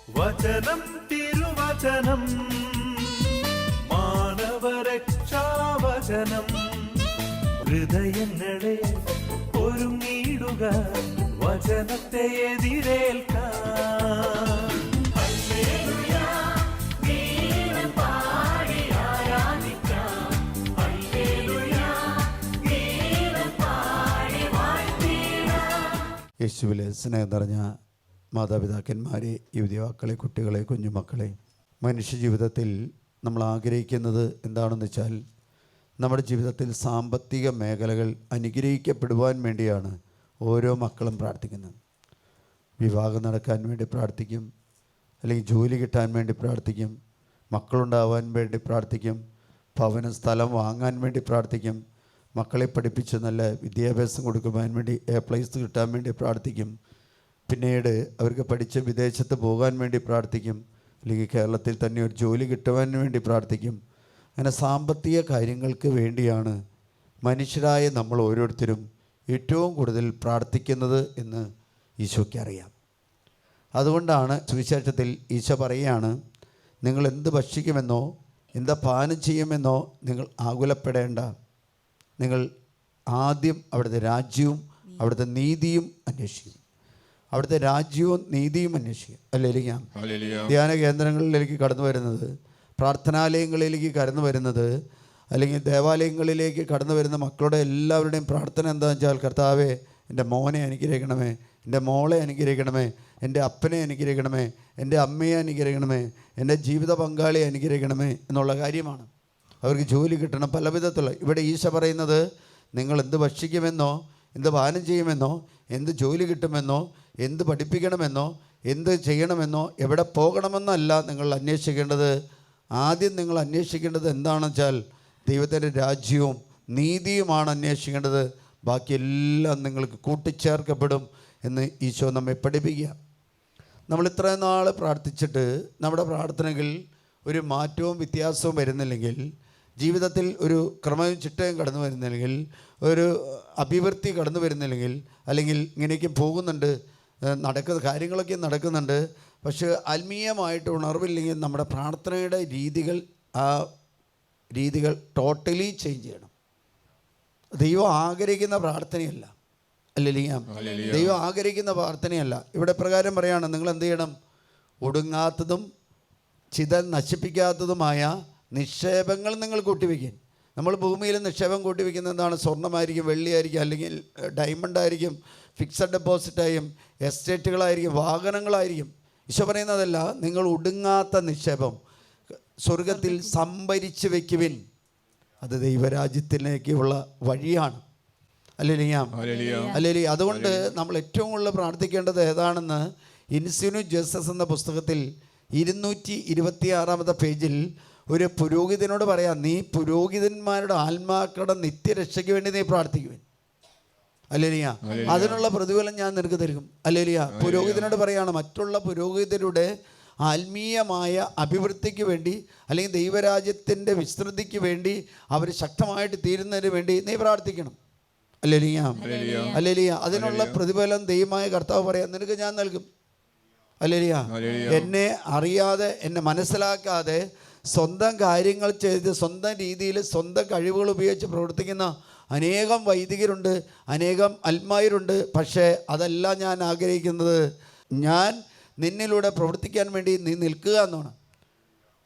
വചനം തിരുവചനം മാനവരക്ഷാവചനം ഹൃദയങ്ങളെ ഒരുങ്ങിയിടുക വചനത്തെ എതിരേൽക്കാൻ. യേശുവിലെ സ്നേഹം നിറഞ്ഞ മാതാപിതാക്കന്മാരെ, യുവതിവാക്കളെ, കുട്ടികളെ, കുഞ്ഞുമക്കളെ, മനുഷ്യജീവിതത്തിൽ നമ്മൾ ആഗ്രഹിക്കുന്നത് എന്താണെന്ന് വെച്ചാൽ നമ്മുടെ ജീവിതത്തിൽ സാമ്പത്തിക മേഖലകൾ അനുഗ്രഹിക്കപ്പെടുവാൻ വേണ്ടിയാണ് ഓരോ മക്കളും പ്രാർത്ഥിക്കുന്നത്. വിവാഹം നടക്കാൻ വേണ്ടി പ്രാർത്ഥിക്കും, അല്ലെങ്കിൽ ജോലി കിട്ടാൻ വേണ്ടി പ്രാർത്ഥിക്കും, മക്കളുണ്ടാവാൻ വേണ്ടി പ്രാർത്ഥിക്കും, ഭവനം സ്ഥലം വാങ്ങാൻ വേണ്ടി പ്രാർത്ഥിക്കും, മക്കളെ പഠിപ്പിച്ച് നല്ല വിദ്യാഭ്യാസം കൊടുക്കുവാൻ വേണ്ടി A+ കിട്ടാൻ വേണ്ടി പ്രാർത്ഥിക്കും, പിന്നീട് അവർക്ക് പഠിച്ച് വിദേശത്ത് പോകാൻ വേണ്ടി പ്രാർത്ഥിക്കും, അല്ലെങ്കിൽ കേരളത്തിൽ തന്നെ ഒരു ജോലി കിട്ടുവാൻ വേണ്ടി പ്രാർത്ഥിക്കും. അങ്ങനെ സാമ്പത്തിക കാര്യങ്ങൾക്ക് വേണ്ടിയാണ് മനുഷ്യരായ നമ്മൾ ഓരോരുത്തരും ഏറ്റവും കൂടുതൽ പ്രാർത്ഥിക്കുന്നത് എന്ന് ഈശോയ്ക്ക് അറിയാം. അതുകൊണ്ടാണ് സുവിശേഷത്തിൽ ഈശോ പറയുകയാണ്, നിങ്ങൾ എന്ത് ഭക്ഷിക്കുമെന്നോ എന്താ പാനം ചെയ്യുമെന്നോ നിങ്ങൾ ആകുലപ്പെടേണ്ട, നിങ്ങൾ ആദ്യം അവിടുത്തെ രാജ്യവും അവിടുത്തെ നീതിയും അന്വേഷിക്കും. അവിടുത്തെ രാജ്യവും നീതിയും അന്വേഷിക്കും. അല്ലെങ്കിൽ ധ്യാന കേന്ദ്രങ്ങളിലേക്ക് കടന്നു വരുന്നത്, പ്രാർത്ഥനാലയങ്ങളിലേക്ക് കടന്നു വരുന്നത്, അല്ലെങ്കിൽ ദേവാലയങ്ങളിലേക്ക് കടന്നു വരുന്ന മക്കളുടെ എല്ലാവരുടെയും പ്രാർത്ഥന എന്താണെന്ന് വെച്ചാൽ, കർത്താവേ എൻ്റെ മോനെ അനുഗ്രഹിക്കണമേ, എൻ്റെ മോളെ അനുഗ്രഹിക്കണമേ, എൻ്റെ അപ്പനെ അനുഗ്രഹിക്കണമേ, എൻ്റെ അമ്മയെ അനുഗ്രഹിക്കണമേ, എൻ്റെ ജീവിത പങ്കാളിയെ അനുഗ്രഹിക്കണമേ എന്നുള്ള കാര്യമാണ്. അവർക്ക് ജോലി കിട്ടണം, പല വിധത്തിലുള്ള. ഇവിടെ ഈശോ പറയുന്നത്, നിങ്ങൾ എന്ത് ഭക്ഷിക്കുമെന്നോ എന്ത് പാനം ചെയ്യുമെന്നോ എന്ത് ജോലി കിട്ടുമെന്നോ എന്ത് പഠിപ്പിക്കണമെന്നോ എന്ത് ചെയ്യണമെന്നോ എവിടെ പോകണമെന്നല്ല നിങ്ങൾ അന്വേഷിക്കേണ്ടത്. ആദ്യം നിങ്ങൾ അന്വേഷിക്കേണ്ടത് എന്താണെന്ന് വെച്ചാൽ ദൈവത്തിൻ്റെ രാജ്യവും നീതിയുമാണ് അന്വേഷിക്കേണ്ടത്. ബാക്കിയെല്ലാം നിങ്ങൾക്ക് കൂട്ടിച്ചേർക്കപ്പെടും എന്ന് ഈശോ നമ്മെ പഠിപ്പിക്കുക. നമ്മൾ ഇത്രയും നാൾ പ്രാർത്ഥിച്ചിട്ട് നമ്മുടെ പ്രാർത്ഥനകളിൽ ഒരു മാറ്റവും വ്യത്യാസവും വരുന്നില്ലെങ്കിൽ, ജീവിതത്തിൽ ഒരു ക്രമവും ചിട്ടയും കടന്നു വരുന്നില്ലെങ്കിൽ, ഒരു അഭിവൃദ്ധി കടന്നു വരുന്നില്ലെങ്കിൽ, അല്ലെങ്കിൽ ഇങ്ങനെയൊക്കെ പോകുന്നുണ്ട്, കാര്യങ്ങളൊക്കെ നടക്കുന്നുണ്ട്, പക്ഷേ ആത്മീയമായിട്ട് ഉണർവില്ലെങ്കിൽ നമ്മുടെ പ്രാർത്ഥനയുടെ രീതികൾ ടോട്ടലി ചേഞ്ച് ചെയ്യണം. ദൈവം ആഗ്രഹിക്കുന്ന പ്രാർത്ഥനയല്ല, അല്ലെങ്കിൽ ദൈവം ആഗ്രഹിക്കുന്ന പ്രാർത്ഥനയല്ല. ഇവിടെ പ്രകാരം പറയുകയാണ്, നിങ്ങൾ എന്ത് ചെയ്യണം? ഒടുങ്ങാത്തതും നശിപ്പിക്കാത്തതുമായ നിക്ഷേപങ്ങൾ നിങ്ങൾ കൂട്ടിവെക്കാൻ. നമ്മൾ ഭൂമിയിൽ നിക്ഷേപം കൂട്ടിവെക്കുന്നത് എന്താണ്? സ്വർണ്ണമായിരിക്കും, വെള്ളിയായിരിക്കും, അല്ലെങ്കിൽ ഡയമണ്ട് ആയിരിക്കും, ഫിക്സഡ് ഡെപ്പോസിറ്റായും, എസ്റ്റേറ്റുകളായിരിക്കും, വാഹനങ്ങളായിരിക്കും. ഈശോ പറയുന്നതല്ല, നിങ്ങൾ ഒടുങ്ങാത്ത നിക്ഷേപം സ്വർഗത്തിൽ സംഭരിച്ച് വയ്ക്കുവിൻ, അത് ദൈവരാജ്യത്തിലേക്കുള്ള വഴിയാണ്. അല്ലെങ്കിൽ അതുകൊണ്ട് നമ്മൾ ഏറ്റവും കൂടുതൽ പ്രാർത്ഥിക്കേണ്ടത് ഏതാണെന്ന് ഇൻസ്റ്റിറ്റ്യൂട്ട് ജസ്റ്റിസ് എന്ന പുസ്തകത്തിൽ 226 പേജിൽ ഒരു പുരോഹിതനോട് പറയാം, നീ പുരോഹിതന്മാരുടെ ആത്മാക്കളുടെ നിത്യരക്ഷയ്ക്ക് വേണ്ടി നീ പ്രാർത്ഥിക്കുവിൻ. അല്ലേലിയ, അതിനുള്ള പ്രതിഫലം ഞാൻ നിനക്ക് തരും. അല്ലേലിയ, പുരോഹിതനോട് പറയാണ്, മറ്റുള്ള പുരോഹിതരുടെ ആത്മീയമായ അഭിവൃദ്ധിക്ക് വേണ്ടി, അല്ലെങ്കിൽ ദൈവരാജ്യത്തിൻ്റെ വിസ്തൃതിക്ക് വേണ്ടി, അവർ ശക്തമായിട്ട് തീരുന്നതിന് വേണ്ടി നീ പ്രാർത്ഥിക്കണം. അല്ലേലിയ, അതിനുള്ള പ്രതിഫലം ദൈവമായ കർത്താവ് പറയാം, നിനക്ക് ഞാൻ നൽകും. അല്ലേലിയ, എന്നെ അറിയാതെ, എന്നെ മനസ്സിലാക്കാതെ, സ്വന്തം കാര്യങ്ങൾ ചെയ്ത് സ്വന്തം രീതിയിൽ സ്വന്തം കഴിവുകൾ ഉപയോഗിച്ച് പ്രവർത്തിക്കുന്ന അനേകം വൈദികരുണ്ട്, അനേകം ആത്മായരുണ്ട്. പക്ഷേ അതല്ല ഞാൻ ആഗ്രഹിക്കുന്നത്. ഞാൻ നിന്നിലൂടെ പ്രവർത്തിക്കാൻ വേണ്ടി നീ നിൽക്കുക എന്നാണ്.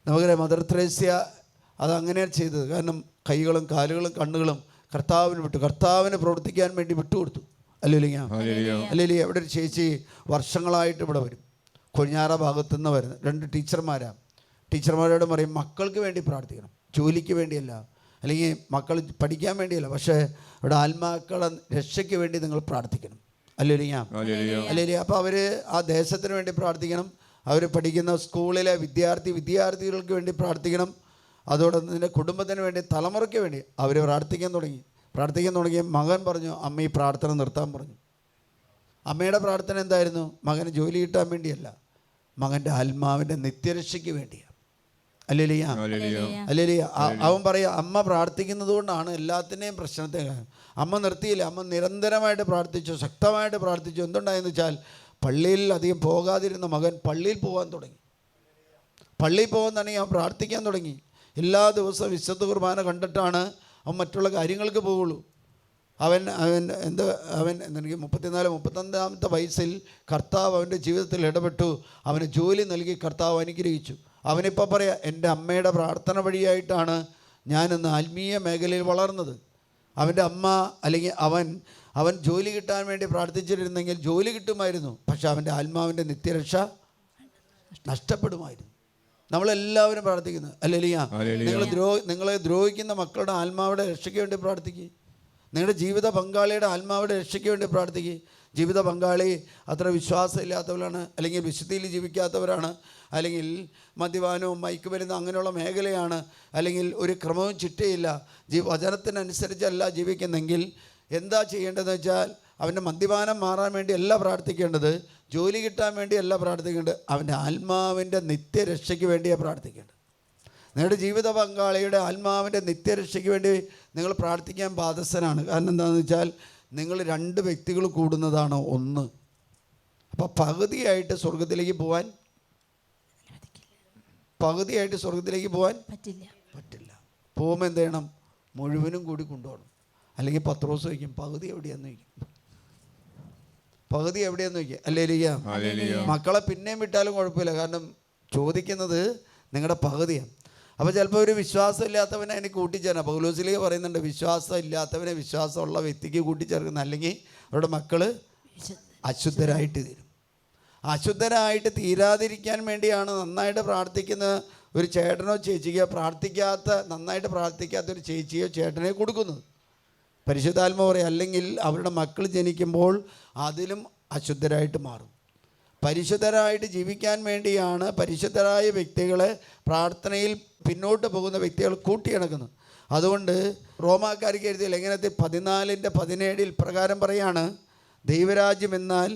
നമുക്കറിയാം, മദർ തെരേസ്യ അതങ്ങനെയാണ് ചെയ്തത്. കാരണം കൈകളും കാലുകളും കണ്ണുകളും കർത്താവിന് വിട്ടു, കർത്താവിന് പ്രവർത്തിക്കാൻ വേണ്ടി വിട്ടുകൊടുത്തു. അല്ലെങ്കിൽ എവിടെ ഒരു ചേച്ചി വർഷങ്ങളായിട്ട് ഇവിടെ വരും, കൊഴിഞ്ഞാറ ഭാഗത്തുനിന്ന് വരുന്ന 2 ടീച്ചർമാരോട് പറയും, മക്കൾക്ക് വേണ്ടി പ്രാർത്ഥിക്കണം, ജോലിക്ക് വേണ്ടിയല്ല, അല്ലെങ്കിൽ മക്കൾ പഠിക്കാൻ വേണ്ടിയല്ല, പക്ഷേ ഇവിടെ ആത്മാക്കളെ രക്ഷയ്ക്ക് വേണ്ടി നിങ്ങൾ പ്രാർത്ഥിക്കണം. അല്ലെങ്കിൽ അപ്പോൾ അവർ ആ ദേശത്തിന് വേണ്ടി പ്രാർത്ഥിക്കണം, അവർ പഠിക്കുന്ന സ്കൂളിലെ വിദ്യാർത്ഥികൾക്ക് വേണ്ടി പ്രാർത്ഥിക്കണം, അതോടൊപ്പം തന്നെ കുടുംബത്തിന് വേണ്ടി, തലമുറയ്ക്ക് വേണ്ടി അവർ പ്രാർത്ഥിക്കാൻ തുടങ്ങി. മകൻ പറഞ്ഞു, അമ്മ ഈ പ്രാർത്ഥന നിർത്താൻ പറഞ്ഞു. അമ്മയുടെ പ്രാർത്ഥന എന്തായിരുന്നു? മകന് ജോലി കിട്ടാൻ വേണ്ടിയല്ല, മകൻ്റെ ആത്മാവിൻ്റെ നിത്യരക്ഷയ്ക്ക് വേണ്ടിയാണ്. അല്ലേലിയ, അവൻ പറയാം, അമ്മ പ്രാർത്ഥിക്കുന്നത് കൊണ്ടാണ് എല്ലാത്തിനെയും പ്രശ്നത്തെ. അമ്മ നിർത്തിയില്ല, അമ്മ നിരന്തരമായിട്ട് പ്രാർത്ഥിച്ചു, ശക്തമായിട്ട് പ്രാർത്ഥിച്ചു. എന്തുണ്ടായെന്ന് വെച്ചാൽ പള്ളിയിൽ അധികം പോകാതിരുന്ന മകൻ പള്ളിയിൽ പോകാൻ തുടങ്ങി. പള്ളിയിൽ പോകാൻ തുടങ്ങി, അവൻ പ്രാർത്ഥിക്കാൻ തുടങ്ങി. എല്ലാ ദിവസവും വിശുദ്ധ കുർബാന കണ്ടിട്ടാണ് അവൻ മറ്റുള്ള കാര്യങ്ങൾക്ക് പോവുള്ളൂ. അവൻ എനിക്ക് 34-35 വയസ്സിൽ കർത്താവ് അവൻ്റെ ജീവിതത്തിൽ ഇടപെട്ടു. അവന് ജോലി നൽകി കർത്താവ് അനുഗ്രഹിച്ചു. അവനിപ്പോൾ പറയാം, എൻ്റെ അമ്മയുടെ പ്രാർത്ഥന വഴിയായിട്ടാണ് ഞാനിന്ന് ആത്മീയ മേഖലയിൽ വളർന്നത്. അവൻ്റെ അമ്മ അല്ലെങ്കിൽ അവൻ ജോലി കിട്ടാൻ വേണ്ടി പ്രാർത്ഥിച്ചിരുന്നെങ്കിൽ ജോലി കിട്ടുമായിരുന്നു, പക്ഷെ അവൻ്റെ ആത്മാവിൻ്റെ നിത്യരക്ഷ നഷ്ടപ്പെടുമായിരുന്നു. നമ്മളെല്ലാവരും പ്രാർത്ഥിക്കുന്നത് അല്ലേലിയ. നിങ്ങളെ ദ്രോഹിക്കുന്ന മക്കളുടെ ആത്മാവിടെ രക്ഷയ്ക്ക് വേണ്ടി പ്രാർത്ഥിക്കുക. നിങ്ങളുടെ ജീവിത പങ്കാളിയുടെ ആത്മാവിടെ രക്ഷയ്ക്ക് വേണ്ടി പ്രാർത്ഥിക്കുക. ജീവിത പങ്കാളി അത്ര വിശ്വാസമില്ലാത്തവരാണ്, അല്ലെങ്കിൽ വിശുദ്ധിയിൽ ജീവിക്കാത്തവരാണ്, അല്ലെങ്കിൽ മദ്യപാനവും മയക്കുമരുന്നും അങ്ങനെയുള്ള മേഖലയാണ്, അല്ലെങ്കിൽ ഒരു ക്രമവും ചിട്ടയില്ല, വചനത്തിനനുസരിച്ചല്ല ജീവിക്കുന്നെങ്കിൽ എന്താ ചെയ്യേണ്ടതെന്ന് വെച്ചാൽ, അവൻ്റെ മദ്യപാനം മാറാൻ വേണ്ടിയല്ല പ്രാർത്ഥിക്കേണ്ടത്, ജോലി കിട്ടാൻ വേണ്ടിയല്ല പ്രാർത്ഥിക്കേണ്ടത്, അവൻ്റെ ആത്മാവിൻ്റെ നിത്യരക്ഷയ്ക്ക് വേണ്ടിയാണ് പ്രാർത്ഥിക്കേണ്ടത്. നിങ്ങളുടെ ജീവിത പങ്കാളിയുടെ ആത്മാവിൻ്റെ നിത്യരക്ഷയ്ക്ക് വേണ്ടി നിങ്ങൾ പ്രാർത്ഥിക്കാൻ ബാധ്യസ്ഥനാണ്. കാരണം എന്താണെന്ന് വെച്ചാൽ, നിങ്ങൾ 2 വ്യക്തികൾ കൂടുന്നതാണ് ഒന്ന്. അപ്പോൾ പകുതിയായിട്ട് സ്വർഗത്തിലേക്ക് പോകാൻ പറ്റില്ല. പോകുമ്പോൾ എന്ത് ചെയ്യണം? മുഴുവനും കൂടി കൊണ്ടുപോകണം. അല്ലെങ്കിൽ പത്രോസ് വയ്ക്കും, പകുതി എവിടെയാന്ന് വയ്ക്കും. അല്ലേലിയ. മക്കളെ പിന്നെയും വിട്ടാലും കുഴപ്പമില്ല, കാരണം ചോദിക്കുന്നത് നിങ്ങളുടെ പകുതിയാണ്. അപ്പോൾ ചിലപ്പോൾ ഒരു വിശ്വാസം ഇല്ലാത്തവനെ അതിന് കൂട്ടിച്ചേരണം. പൗലോസിലേക്ക് പറയുന്നുണ്ട്, വിശ്വാസം ഇല്ലാത്തവനെ വിശ്വാസമുള്ള വ്യക്തിക്ക് കൂട്ടിച്ചേർക്കുന്ന, അല്ലെങ്കിൽ അവരുടെ മക്കൾ അശുദ്ധരായിട്ട് തീരും. അശുദ്ധരായിട്ട് തീരാതിരിക്കാൻ വേണ്ടിയാണ് നന്നായിട്ട് പ്രാർത്ഥിക്കുന്ന ഒരു ചേട്ടനോ ചേച്ചിക്കോ നന്നായിട്ട് പ്രാർത്ഥിക്കാത്ത ഒരു ചേച്ചിയോ ചേട്ടനെയോ കൊടുക്കുന്നത്. പരിശുദ്ധാത്മാവ് പറയും, അല്ലെങ്കിൽ അവരുടെ മക്കൾ ജനിക്കുമ്പോൾ അതിലും അശുദ്ധരായിട്ട് മാറും. പരിശുദ്ധരായിട്ട് ജീവിക്കാൻ വേണ്ടിയാണ് പരിശുദ്ധരായ വ്യക്തികളെ പ്രാർത്ഥനയിൽ പിന്നോട്ട് പോകുന്ന വ്യക്തികൾ കൂട്ടിയിണക്കുന്നത്. അതുകൊണ്ട് റോമാക്കാർക്ക് എഴുതിയ ലേഖനത്തിൽ 14:17 പ്രകാരം പറയാണ്, ദൈവരാജ്യം എന്നാൽ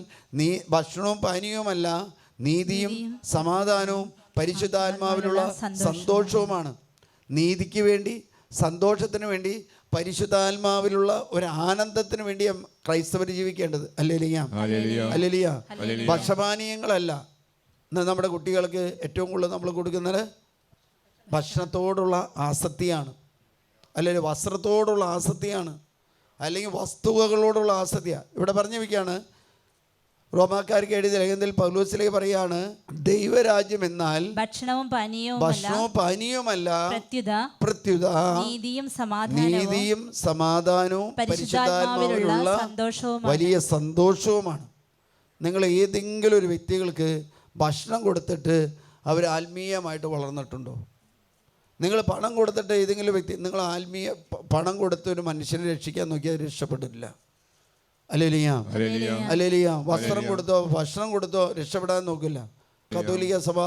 ഭക്ഷണവും പാനീയവുമല്ല, നീതിയും സമാധാനവും പരിശുദ്ധാത്മാവിലുള്ള സന്തോഷവുമാണ്. നീതിക്ക് വേണ്ടി, സന്തോഷത്തിന് വേണ്ടി, പരിശുദ്ധാത്മാവിലുള്ള ഒരു ആനന്ദത്തിന് വേണ്ടിയാണ് ക്രൈസ്തവർ ജീവിക്കേണ്ടത്. അല്ലേലിയ. ഭക്ഷപാനീയങ്ങളല്ല. നമ്മുടെ കുട്ടികൾക്ക് ഏറ്റവും കൂടുതൽ നമ്മൾ കൊടുക്കുന്നത് ഭക്ഷണത്തോടുള്ള ആസക്തിയാണ്, അല്ലെങ്കിൽ വസ്ത്രത്തോടുള്ള ആസക്തിയാണ്, അല്ലെങ്കിൽ വസ്തുവകളോടുള്ള ആസക്തിയാണ്. ഇവിടെ പറഞ്ഞു വയ്ക്കുകയാണ്, റോമാക്കാർക്ക് എഴുതിയ ലേഖനത്തിൽ പൗലോസിലേക്ക് പറയാണ്, ദൈവരാജ്യം എന്നാൽ ഭക്ഷണവും പാനീയവുമല്ല, പ്രത്യുത നീതിയും സമാധാനവും പരിശുദ്ധാത്മാവിലുള്ള വലിയ സന്തോഷവുമാണ്. നിങ്ങൾ ഏതെങ്കിലും ഒരു വ്യക്തികൾക്ക് ഭക്ഷണം കൊടുത്തിട്ട് അവർ ആത്മീയമായിട്ട് വളർന്നിട്ടുണ്ടോ? നിങ്ങൾ പണം കൊടുത്തിട്ട് ഏതെങ്കിലും വ്യക്തി, നിങ്ങൾ പണം കൊടുത്ത് ഒരു മനുഷ്യനെ രക്ഷിക്കാൻ നോക്കിയാൽ രക്ഷപ്പെട്ടില്ല. അല്ലേലിയ. വസ്ത്രം കൊടുത്തോ ഭക്ഷണം കൊടുത്തോ രക്ഷപ്പെടാൻ നോക്കില്ല. കത്തോലിക്ക സഭ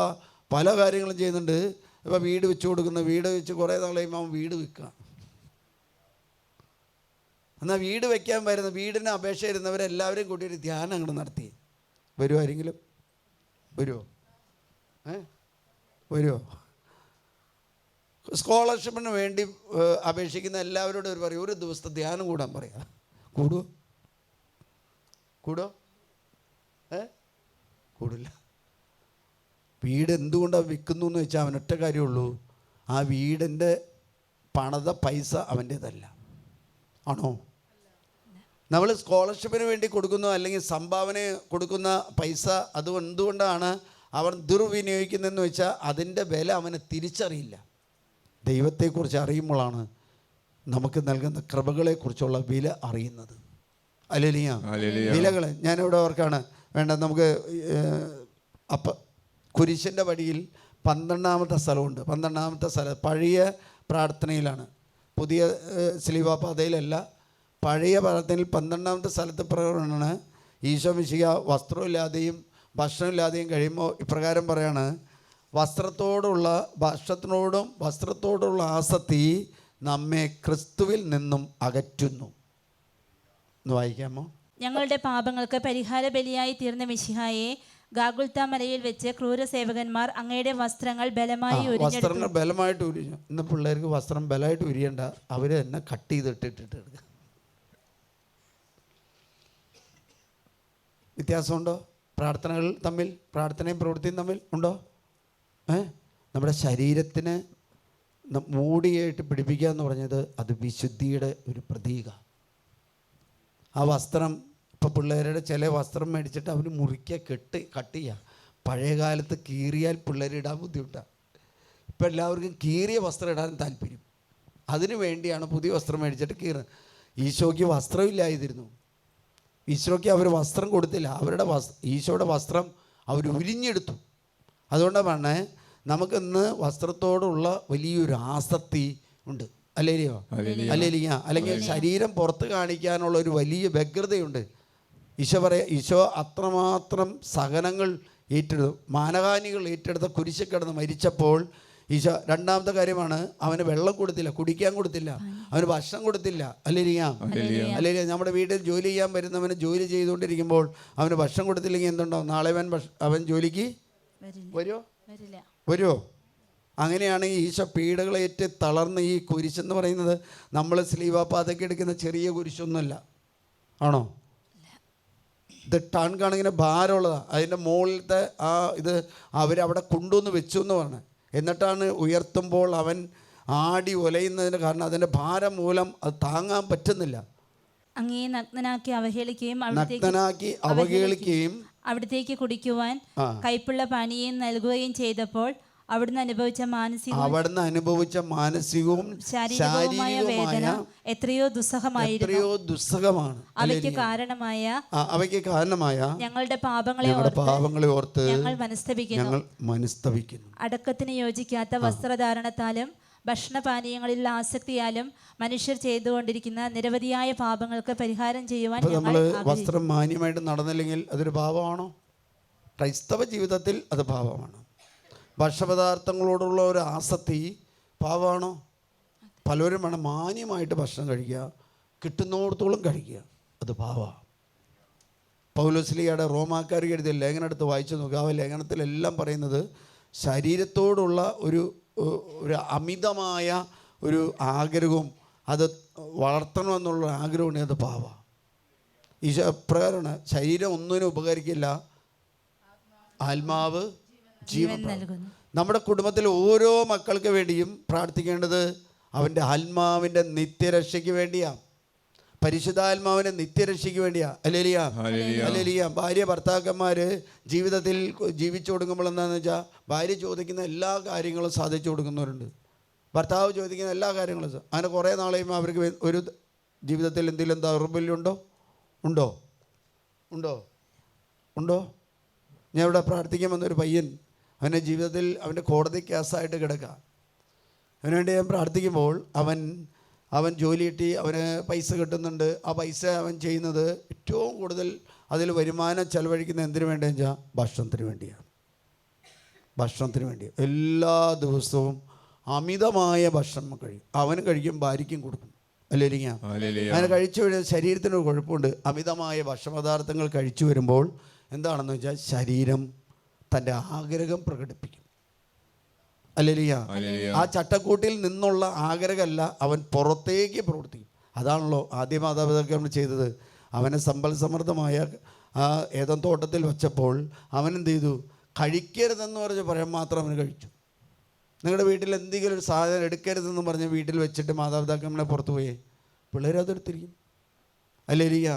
പല കാര്യങ്ങളും ചെയ്യുന്നുണ്ട്. ഇപ്പോൾ വീട് വെച്ച് കൊടുക്കുന്നു, വീട് വെച്ച് കുറേ നാൾ കഴിയുമ്പോൾ അവൻ വീട് വിൽക്കുക. എന്നാൽ വീട് വയ്ക്കാൻ വരുന്ന, വീടിന് അപേക്ഷ ഇരുന്നവരെല്ലാവരെയും കൂട്ടിയിട്ട് ധ്യാനം അങ്ങോട്ട് നടത്തി. വരുമോ? ആരെങ്കിലും വരുമോ? സ്കോളർഷിപ്പിന് വേണ്ടി അപേക്ഷിക്കുന്ന എല്ലാവരോടും ഒരു പറയും, ഒരു ദിവസത്തെ ധ്യാനം കൂടാൻ പറയാം. കൂടുമോ? കൂടില്ല. വീട് എന്തുകൊണ്ടാണ് വിൽക്കുന്നു എന്ന് വെച്ചാൽ അവനൊറ്റ കാര്യമുള്ളൂ, ആ വീടിൻ്റെ പണത പൈസ അവൻ്റേതല്ല. ആണോ? നമ്മൾ സ്കോളർഷിപ്പിന് വേണ്ടി കൊടുക്കുന്നു, അല്ലെങ്കിൽ സംഭാവന കൊടുക്കുന്ന പൈസ അത് എന്തുകൊണ്ടാണ് അവൻ ദുർവിനിയോഗിക്കുന്നതെന്ന് വെച്ചാൽ അതിൻ്റെ വില അവന് തിരിച്ചറിയില്ല. ദൈവത്തെക്കുറിച്ച് അറിയുമ്പോഴാണ് നമുക്ക് നൽകുന്ന കൃപകളെക്കുറിച്ചുള്ള വില അറിയുന്നത്. അല്ലേലിയ. വിലകൾ ഞാനിവിടെ ഓർക്കാണ് വേണ്ട. നമുക്ക് കുരിശിൻ്റെ വടിയിൽ 12ാമത്തെ സ്ഥലമുണ്ട്. 12ാമത്തെ സ്ഥലം പഴയ പ്രാർത്ഥനയിലാണ്, പുതിയ സ്ലീവാപാതയിലല്ല. പഴയ പ്രാർത്ഥനയിൽ 12ാമത്തെ സ്ഥലത്ത് പ്രകാരമാണ് ഈശോ മിശിഹ വസ്ത്രമില്ലാതെയും ഭക്ഷണമില്ലാതെയും കഴിയുമ്പോൾ ഇപ്രകാരം പറയാണ്, വസ്ത്രത്തോടുള്ള ആസക്തി നമ്മെ ക്രിസ്തുവിൽ നിന്നും അകറ്റുന്നു. ഒന്ന് വായിക്കാമോ? ഞങ്ങളുടെ പാപങ്ങൾക്ക് പരിഹാര ബലിയായി തീർന്ന മിശിഹായെ ഗാഗുൽത്ത മലയിൽ വെച്ച് ക്രൂരസേവകന്മാർ അങ്ങയുടെ വസ്ത്രങ്ങൾ ബലമായിട്ട് ഉരിഞ്ഞു. ഇന്ന് പിള്ളേർക്ക് വസ്ത്രം ബലമായിട്ട് ഉരിയണ്ട, അവർ തന്നെ കട്ട് ചെയ്തിട്ടിട്ട് എടുക്കുക. വ്യത്യാസമുണ്ടോ? പ്രാർത്ഥനകൾ തമ്മിൽ, പ്രാർത്ഥനയും പ്രവൃത്തിയും തമ്മിൽ ഉണ്ടോ? നമ്മുടെ ശരീരത്തിന് മൂടിയായിട്ട് പിടിപ്പിക്കുക എന്ന് പറഞ്ഞത് അത് വിശുദ്ധിയുടെ ഒരു പ്രതീക. ആ വസ്ത്രം, ഇപ്പോൾ പിള്ളേരുടെ ചില വസ്ത്രം മേടിച്ചിട്ട് അവർ മുറിക്കുക, കട്ട് ചെയ്യുക. പഴയ കാലത്ത് കീറിയാൽ പിള്ളേർ ഇടാൻ ബുദ്ധിമുട്ടാണ്. ഇപ്പം എല്ലാവർക്കും കീറിയ വസ്ത്രം ഇടാൻ താല്പര്യം. അതിനു വേണ്ടിയാണ് പുതിയ വസ്ത്രം മേടിച്ചിട്ട് കീറുന്നത്. ഈശോയ്ക്ക് വസ്ത്രമില്ലായിരുന്നു. ഈശോയ്ക്ക് അവർ വസ്ത്രം കൊടുത്തില്ല. ഈശോയുടെ വസ്ത്രം അവർ ഉരിഞ്ഞെടുത്തു. അതുകൊണ്ടാണ് നമുക്കിന്ന് വസ്ത്രത്തോടുള്ള വലിയൊരു ആസക്തി ഉണ്ട്. അല്ലേലിയോ? അല്ലെങ്കിൽ ശരീരം പുറത്ത് കാണിക്കാനുള്ള ഒരു വലിയ വ്യഗ്രതയുണ്ട്. ഈശോ അത്രമാത്രം സഹനങ്ങൾ ഏറ്റെടുത്തു. മാനഹാനികൾ ഏറ്റെടുത്ത കുരിശിൽ കിടന്ന് മരിച്ചപ്പോൾ ഈശോ രണ്ടാമത്തെ കാര്യമാണ്, അവന് വെള്ളം കൊടുത്തില്ല, കുടിക്കാൻ കൊടുത്തില്ല, അവന് ഭക്ഷണം കൊടുത്തില്ല. അല്ലേലിയ? നമ്മുടെ വീട്ടിൽ ജോലി ചെയ്യാൻ വരുന്നവന് ജോലി ചെയ്തുകൊണ്ടിരിക്കുമ്പോൾ അവന് ഭക്ഷണം കൊടുത്തില്ലെങ്കിൽ എന്തുണ്ടാവും? നാളെ അവൻ ജോലിക്ക് വരുമോ? അങ്ങനെയാണ് ഈശോ പീഡകളേറ്റ് തളർന്ന് ഈ കുരിശെന്ന് പറയുന്നത് നമ്മൾ സ്ലീവാപ്പാതൊക്കെ എടുക്കുന്ന ചെറിയ കുരിശൊന്നുമല്ല, ആണോ? ഇത് ടൺ കണക്കിന് ഭാരമുള്ളതാണ്. അതിൻ്റെ മുകളിലത്തെ ഇത് അവരവിടെ കൊണ്ടുവന്ന് വെച്ചു എന്ന് പറഞ്ഞു. എന്നിട്ടാണ് ഉയർത്തുമ്പോൾ അവൻ ആടി ഉലയുന്നതിന് കാരണം അതിൻ്റെ ഭാരം മൂലം അത് താങ്ങാൻ പറ്റുന്നില്ല. അങ്ങേ നഗ്നനാക്കി അവഹേളിക്കുകയും അവിടത്തേക്ക് കുടിക്കുവാൻ കൈപ്പുള്ള പാനീയം നൽകുകയും ചെയ്തപ്പോൾ അവിടുന്ന് അനുഭവിച്ച മാനസികവും ശാരീരികവുമായ വേദന എത്രയോ ദുസ്സഹമാണ്. അവയ്ക്ക് കാരണമായ ഞങ്ങളുടെ പാപങ്ങളെ ഓർത്ത് ഞങ്ങൾ മനസ്തപിക്കുന്നു. അടക്കത്തിന് യോജിക്കാത്ത വസ്ത്രധാരണത്താലും ഭക്ഷണപാനീയങ്ങളിൽ ആസക്തിയാലും മനുഷ്യർ ചെയ്തുകൊണ്ടിരിക്കുന്ന നിരവധിയായ പാപങ്ങൾക്ക് പരിഹാരം ചെയ്യുവാൻ നമ്മൾ വസ്ത്രം മാന്യമായിട്ട് നടന്നില്ലെങ്കിൽ അതൊരു പാപമാണോ? ക്രൈസ്തവ ജീവിതത്തിൽ അത് പാപമാണ്. ഭക്ഷണപദാർത്ഥങ്ങളോടുള്ള ഒരു ആസക്തി പാപമാണോ? പലരും വേണം മാന്യമായിട്ട് ഭക്ഷണം കഴിക്കുക, കിട്ടുന്നിടത്തോളം കഴിക്കുക, അത് പാപമാണ്. പൗലോസ്ലീഹയുടെ റോമാക്കാർക്ക് എഴുതിയ ലേഖനം എടുത്ത് വായിച്ചു നോക്കുക. ആ ലേഖനത്തിലെല്ലാം പറയുന്നത് ശരീരത്തോടുള്ള ഒരു അമിതമായ ഒരു ആഗ്രഹവും അത് വളർത്തണമെന്നുള്ള ആഗ്രഹമുണ്ടെങ്കിൽ അത് പാപമാണ്. ഈശോ എപ്രകാരമാണ്? ശരീരം ഒന്നിനും ഉപകരിക്കില്ല, ആത്മാവ് ജീവൻ നൽകുന്നു. നമ്മുടെ കുടുംബത്തിൽ ഓരോ മക്കൾക്ക് വേണ്ടിയും പ്രാർത്ഥിക്കേണ്ടത് അവൻ്റെ ആത്മാവിൻ്റെ നിത്യരക്ഷയ്ക്ക് വേണ്ടിയാണ്, പരിശുദ്ധാത്മാവിൻ്റെ നിത്യരക്ഷയ്ക്ക് വേണ്ടിയാണ്. അല്ലേലിയ? ഭാര്യ ഭർത്താക്കന്മാർ ജീവിതത്തിൽ ജീവിച്ചു കൊടുക്കുമ്പോൾ എന്താണെന്ന് വെച്ചാൽ ഭാര്യ ചോദിക്കുന്ന എല്ലാ കാര്യങ്ങളും സാധിച്ചു കൊടുക്കുന്നവരുണ്ട്, ഭർത്താവ് ചോദിക്കുന്ന എല്ലാ കാര്യങ്ങളും. അങ്ങനെ കുറേ നാളെയും അവർക്ക് ഒരു ജീവിതത്തിൽ എന്തെങ്കിലും ദൗർബല്യം ഉണ്ടോ? ഞാൻ ഇവിടെ പ്രാർത്ഥിക്കാൻ വന്നൊരു പയ്യൻ, അവൻ്റെ ജീവിതത്തിൽ അവൻ്റെ കോടതി കേസായിട്ട് കിടക്കുക. അവനുവേണ്ടി ഞാൻ പ്രാർത്ഥിക്കുമ്പോൾ അവൻ ജോലി കിട്ടി, അവന് പൈസ കിട്ടുന്നുണ്ട്. ആ പൈസ അവൻ ചെയ്യുന്നത് ഏറ്റവും കൂടുതൽ അതിൽ വരുമാനം ചെലവഴിക്കുന്ന എന്തിനു വേണ്ടിയെന്ന് വെച്ചാൽ ഭക്ഷണത്തിന് വേണ്ടി. എല്ലാ ദിവസവും അമിതമായ ഭക്ഷണം കഴിക്കും. അവന് കഴിക്കും, ഭാര്യയ്ക്കും കൊടുക്കും. അല്ലേലിങ്ങ? അങ്ങനെ കഴിച്ചു കഴിഞ്ഞാൽ ശരീരത്തിനൊരു കുഴപ്പമുണ്ട്. അമിതമായ ഭക്ഷണപദാർത്ഥങ്ങൾ കഴിച്ചു വരുമ്പോൾ എന്താണെന്ന് വെച്ചാൽ ശരീരം തൻ്റെ ആഗ്രഹം പ്രകടിപ്പിക്കും. അല്ലേലിയ? ആ ചട്ടക്കൂട്ടിൽ നിന്നുള്ള ആഗ്രഹമല്ല, അവൻ പുറത്തേക്ക് പ്രവർത്തിക്കും. അതാണല്ലോ ആദ്യ മാതാപിതാക്കൾ ചെയ്തത്. അവനെ സമ്പൽ സമൃദ്ധമായ ആ ഏതൻ തോട്ടത്തിൽ വെച്ചപ്പോൾ അവൻ എന്ത് ചെയ്തു? കഴിക്കരുതെന്ന് പറഞ്ഞ് പറയാൻ മാത്രം അവന് കഴിച്ചു. നിങ്ങളുടെ വീട്ടിൽ എന്തെങ്കിലും ഒരു സാധനം എടുക്കരുതെന്ന് പറഞ്ഞ് വീട്ടിൽ വെച്ചിട്ട് മാതാപിതാക്കളെ പുറത്തു പോയേ, പിള്ളേർ അതെടുത്തിരിക്കും. അല്ലേലിയ?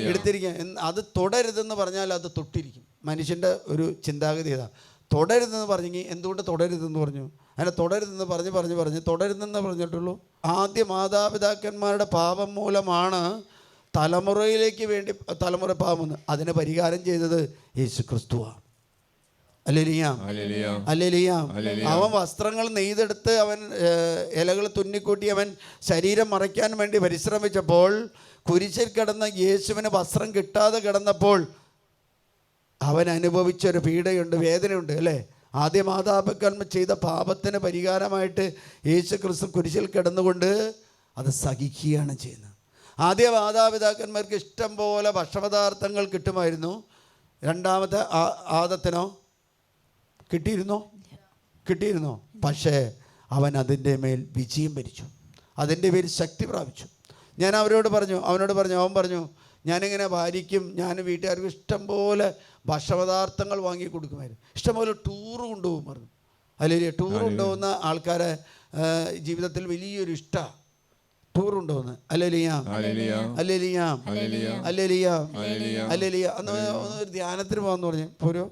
എടുത്തിരിക്കുക. അത് തുടരുതെന്ന് പറഞ്ഞാൽ അത് തൊട്ടിരിക്കും. മനുഷ്യൻ്റെ ഒരു ചിന്താഗതി ഇതാ. തുടരുതെന്ന് പറഞ്ഞെങ്കിൽ എന്തുകൊണ്ട് തുടരുതെന്ന് പറഞ്ഞു? അങ്ങനെ തുടരുതെന്ന് പറഞ്ഞ് തുടരുതെന്ന് പറഞ്ഞിട്ടുള്ളൂ. ആദ്യ മാതാപിതാക്കന്മാരുടെ പാപം മൂലമാണ് തലമുറ പാപം വന്ന് അതിനെ പരിഹാരം ചെയ്തത് യേശു ക്രിസ്തുവാണ്. അല്ലേലിയ? അവൻ വസ്ത്രങ്ങൾ നെയ്തെടുത്ത് അവൻ ഇലകൾ തുന്നിക്കൂട്ടി അവൻ ശരീരം മറയ്ക്കാൻ വേണ്ടി പരിശ്രമിച്ചപ്പോൾ കുരിശിൽ കിടന്ന യേശുവിന് വസ്ത്രം കിട്ടാതെ കിടന്നപ്പോൾ അവൻ അനുഭവിച്ചൊരു പീഡയുണ്ട്, വേദനയുണ്ട്. അല്ലേ? ആദ്യ മാതാപിതാക്കന്മാർ ചെയ്ത പാപത്തിന് പരിഹാരമായിട്ട് യേശു ക്രിസ്തു കുരിശിൽ കിടന്നുകൊണ്ട് അത് സഹിക്കുകയാണ് ചെയ്യുന്നത്. ആദ്യ മാതാപിതാക്കന്മാർക്ക് ഇഷ്ടം പോലെ ഭക്ഷണപദാർത്ഥങ്ങൾ കിട്ടുമായിരുന്നു. രണ്ടാമത്തെ ആദത്തിനോ കിട്ടിയിരുന്നോ? പക്ഷേ അവൻ അതിൻ്റെ മേൽ വിജയം വരിച്ചു, അതിൻ്റെ പേര് ശക്തി പ്രാപിച്ചു. ഞാൻ അവനോട് പറഞ്ഞു, അവൻ പറഞ്ഞു, ഞാനിങ്ങനെ ഭാര്യയ്ക്കും ഞാൻ വീട്ടുകാർക്കും ഇഷ്ടംപോലെ ഭക്ഷണപദാർത്ഥങ്ങൾ വാങ്ങി കൊടുക്കുമായിരുന്നു. ഇഷ്ടംപോലെ ടൂറ് കൊണ്ടുപോകുമായിരുന്നു. അല്ലെങ്കിൽ ടൂർ കൊണ്ടുപോകുന്ന ആൾക്കാരെ ജീവിതത്തിൽ വലിയൊരു ഇഷ്ടമാണ് ടൂർ കൊണ്ടുപോകുന്നത്. അല്ലേലിയ അല്ലേലിയ അല്ലേലിയ അല്ലേലിയ. അന്ന് ഒരു ധ്യാനത്തിന് പോകാമെന്ന് പറഞ്ഞു. ഇപ്പോൾ ഒരു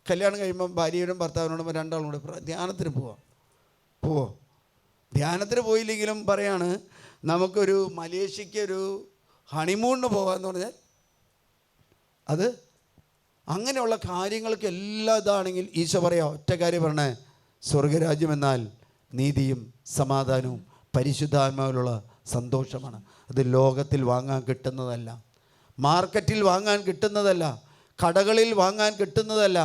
കല്യാണം കഴിയുമ്പം ഭാര്യയോടും ഭർത്താവിനോടും രണ്ടാളും കൂടെ ധ്യാനത്തിന് പോവോ. ധ്യാനത്തിന് പോയില്ലെങ്കിലും പറയാണ് നമുക്കൊരു മലേഷ്യക്ക് ഒരു ഹണിമൂണിന് പോകാമെന്ന് പറഞ്ഞാൽ അത് അങ്ങനെയുള്ള കാര്യങ്ങൾക്ക് എല്ലാം ഇതാണെങ്കിൽ ഈശോ പറയാം ഒറ്റ കാര്യം പറഞ്ഞേ, സ്വർഗരാജ്യം എന്നാൽ നീതിയും സമാധാനവും പരിശുദ്ധാത്മാവിലുള്ള സന്തോഷമാണ്. അത് ലോകത്തിൽ വാങ്ങാൻ കിട്ടുന്നതല്ല, മാർക്കറ്റിൽ വാങ്ങാൻ കിട്ടുന്നതല്ല, കടകളിൽ വാങ്ങാൻ കിട്ടുന്നതല്ല.